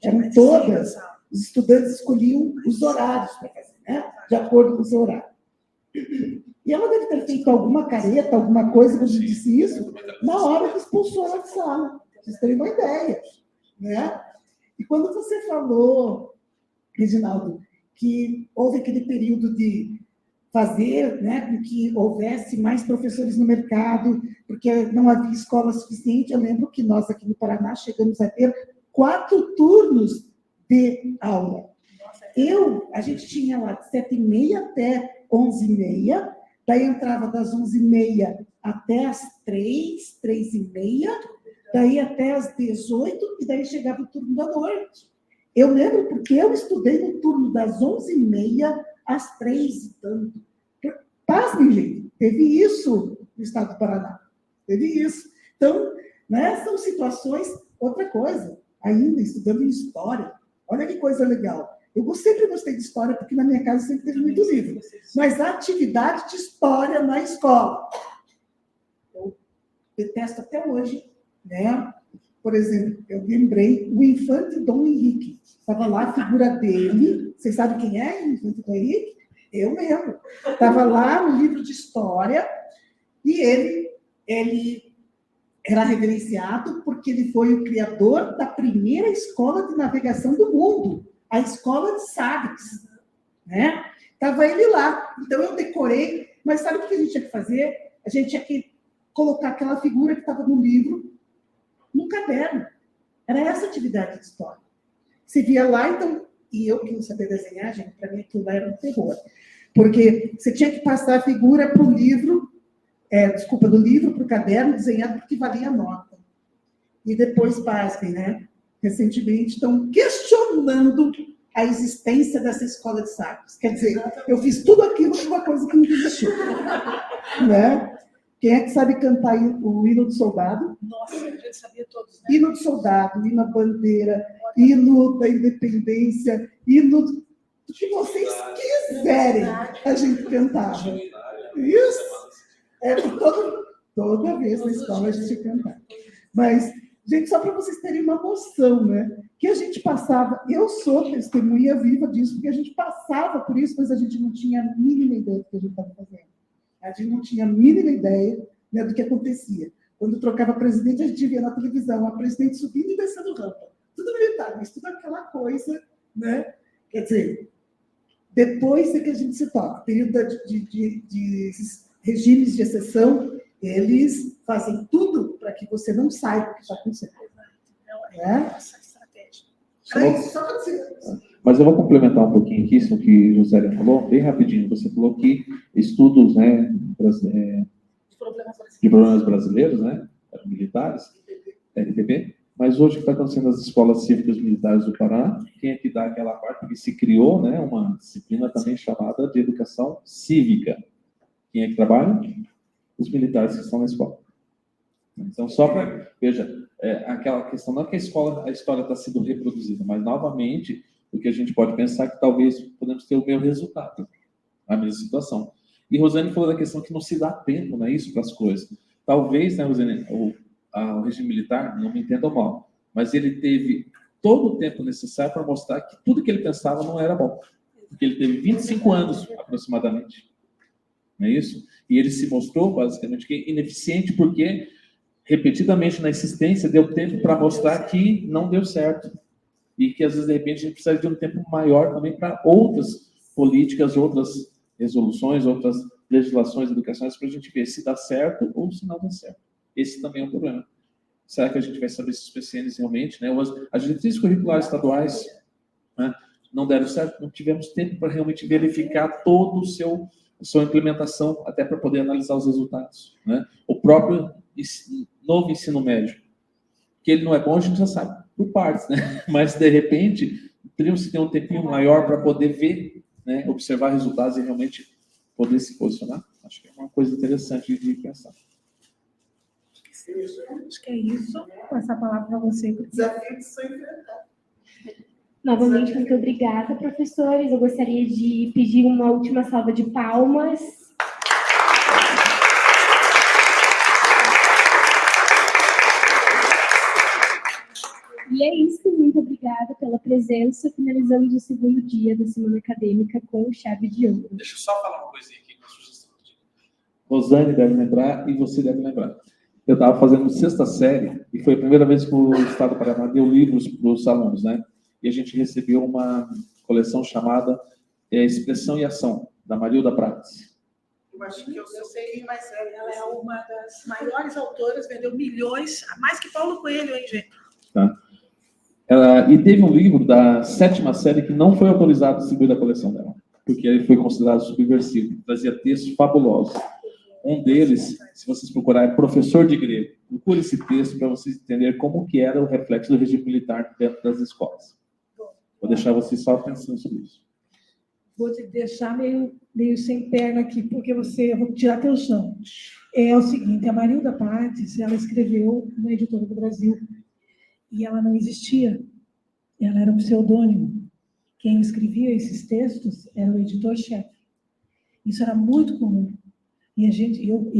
Eram todas. Os estudantes escolhiam os horários para fazer, né? De acordo com o seu horário. E ela deve ter feito alguma careta, alguma coisa, quando disse isso, na hora que expulsou ela de sala. Pra vocês terem uma ideia, né? E quando você falou, Reginaldo, que houve aquele período de fazer, né, com que houvesse mais professores no mercado, porque não havia escola suficiente, eu lembro que nós aqui no Paraná chegamos a ter 4 turnos de aula. A gente tinha lá de 7h30 até 11h30, daí entrava das 11h30 até as 3h30, daí até as 18h, e daí chegava o turno da noite. Eu lembro porque eu estudei no turno das 11h30 às 3h e tanto. Pasmem, gente, teve isso no estado do Paraná. Teve isso. Então, né, são situações, outra coisa, ainda estudando em história. Olha que coisa legal. Eu sempre gostei de história, porque na minha casa sempre teve muito livro. Mas a atividade de história na escola, eu detesto até hoje, né? Por exemplo, eu lembrei o infante Dom Henrique. Estava lá a figura dele. Vocês sabem quem é o infante Dom Henrique? Eu lembro. Estava lá no livro de história e ele era reverenciado porque ele foi o criador da primeira escola de navegação do mundo, a Escola de Sagres, né? Estava ele lá. Então, eu decorei, mas sabe o que a gente tinha que fazer? A gente tinha que colocar aquela figura que estava no livro no caderno. Era essa atividade de história. Se via lá, então, e eu que não sabia desenhar, gente, para mim aquilo lá era um terror. Porque você tinha que passar a figura para o livro, do livro para o caderno, desenhado porque valia a nota. E depois, pasmem, né? Recentemente, estão questionando a existência dessa escola de Sagres. Quer dizer, eu fiz tudo aquilo por uma coisa que não existiu. Né? Quem é que sabe cantar o hino do soldado? Nossa, a gente sabia todos, né? Hino do soldado, hino à bandeira, hino da independência, hino do que vocês quiserem, a gente cantava. Isso. Toda vez na escola a gente cantava. Mas, gente, só para vocês terem uma noção, né? Que a gente passava, eu sou testemunha viva disso, porque a gente passava por isso, mas a gente não tinha a mínima ideia do que a gente estava fazendo. A gente não tinha a mínima ideia, né, do que acontecia. Quando trocava presidente, a gente via na televisão a presidente subindo e descendo rampa. Tudo militar, mas tudo aquela coisa, né? Quer dizer, depois é que a gente se toca. Período de regimes de exceção, eles fazem tudo para que você não saiba o que está acontecendo. Essa estratégia. Só para dizer. Mas eu vou complementar um pouquinho aqui isso que Josélia falou, bem rapidinho. Você falou que estudos, né, de problemas brasileiros, né, militares, LPB, Mas hoje o que está acontecendo nas escolas cívicas militares do Pará, quem é que dá aquela parte? Porque se criou, né, uma disciplina também chamada de educação cívica. Quem é que trabalha? Os militares que estão na escola. Então, só para... Veja, aquela questão, não é que a história está sendo reproduzida, mas, novamente, o que a gente pode pensar é que talvez podemos ter o mesmo resultado, a mesma situação. E Rosane falou da questão que não se dá tempo, não é isso, para as coisas. Talvez, né, Rosane, o regime militar, não me entendam mal, mas ele teve todo o tempo necessário para mostrar que tudo que ele pensava não era bom. Porque ele teve 25 anos, aproximadamente. Não é isso? E ele se mostrou, basicamente, que ineficiente porque, repetidamente na insistência, deu tempo para mostrar que não deu certo. E que, às vezes, de repente, a gente precisa de um tempo maior também para outras políticas, outras resoluções, outras legislações educacionais, para a gente ver se dá certo ou se não dá certo. Esse também é um problema. Será que a gente vai saber se os PCNs realmente, né, as diretrizes curriculares estaduais, né, não deram certo? Não tivemos tempo para realmente verificar todo a sua implementação, até para poder analisar os resultados, né? O próprio novo ensino médio, que ele não é bom, a gente já sabe, por partes, né? Mas, de repente, teríamos que ter um tempinho maior para poder ver, né, observar resultados e realmente poder se posicionar. Acho que é uma coisa interessante de pensar. Acho que é isso. Vou passar a palavra para você. Desafio de se enfrentar. Novamente, muito obrigada, professores. Eu gostaria de pedir uma última salva de palmas. E é isso, muito obrigada pela presença. Finalizamos o segundo dia da semana acadêmica com chave de ouro. Deixa eu só falar uma coisinha aqui, uma sugestão. Rosane deve lembrar e você deve lembrar. Eu estava fazendo sexta série e foi a primeira vez que o Estado do Paraná deu livros para os alunos, né? E a gente recebeu uma coleção chamada Expressão e Ação, da Marilda Prates. Eu acho que eu sei, mas ela é uma das maiores autoras, vendeu milhões, mais que Paulo Coelho, hein, gente? Tá? E teve um livro da 7ª série que não foi autorizado a distribuir da coleção dela, porque ele foi considerado subversivo, trazia textos fabulosos. Um deles, se vocês procurarem, é Professor de Grego. Procure esse texto para vocês entenderem como que era o reflexo do regime militar dentro das escolas. Vou deixar vocês só pensando sobre isso. Vou te deixar meio sem perna aqui, porque eu vou tirar teu chão. É o seguinte, a Marilda Prates, ela escreveu na Editora do Brasil, e ela não existia. Ela era um pseudônimo. Quem escrevia esses textos era o editor-chefe. Isso era muito comum. E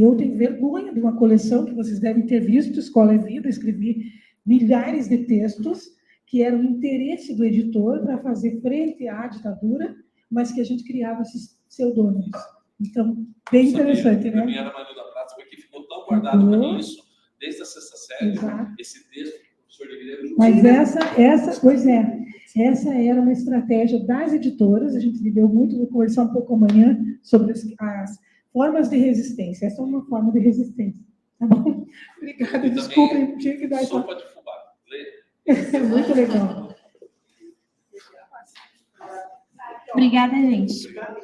eu tenho vergonha de uma coleção que vocês devem ter visto, Escola é Vida, escrevi milhares de textos que eram interesse do editor para fazer frente à ditadura, mas que a gente criava esses pseudônimos. Então, bem interessante, né? Para mim era Marilda Prates, porque ficou tão guardado para mim isso, desde a sexta série, Exato. esse texto do professor de Grego. Mas essa era uma estratégia das editoras, a gente viveu muito, vou conversar um pouco amanhã sobre as formas de resistência. Essa é uma forma de resistência. Tá bom? Obrigada, desculpem, tinha que dar essa... Sopa de fubá. Muito legal. Obrigada, gente. Obrigada.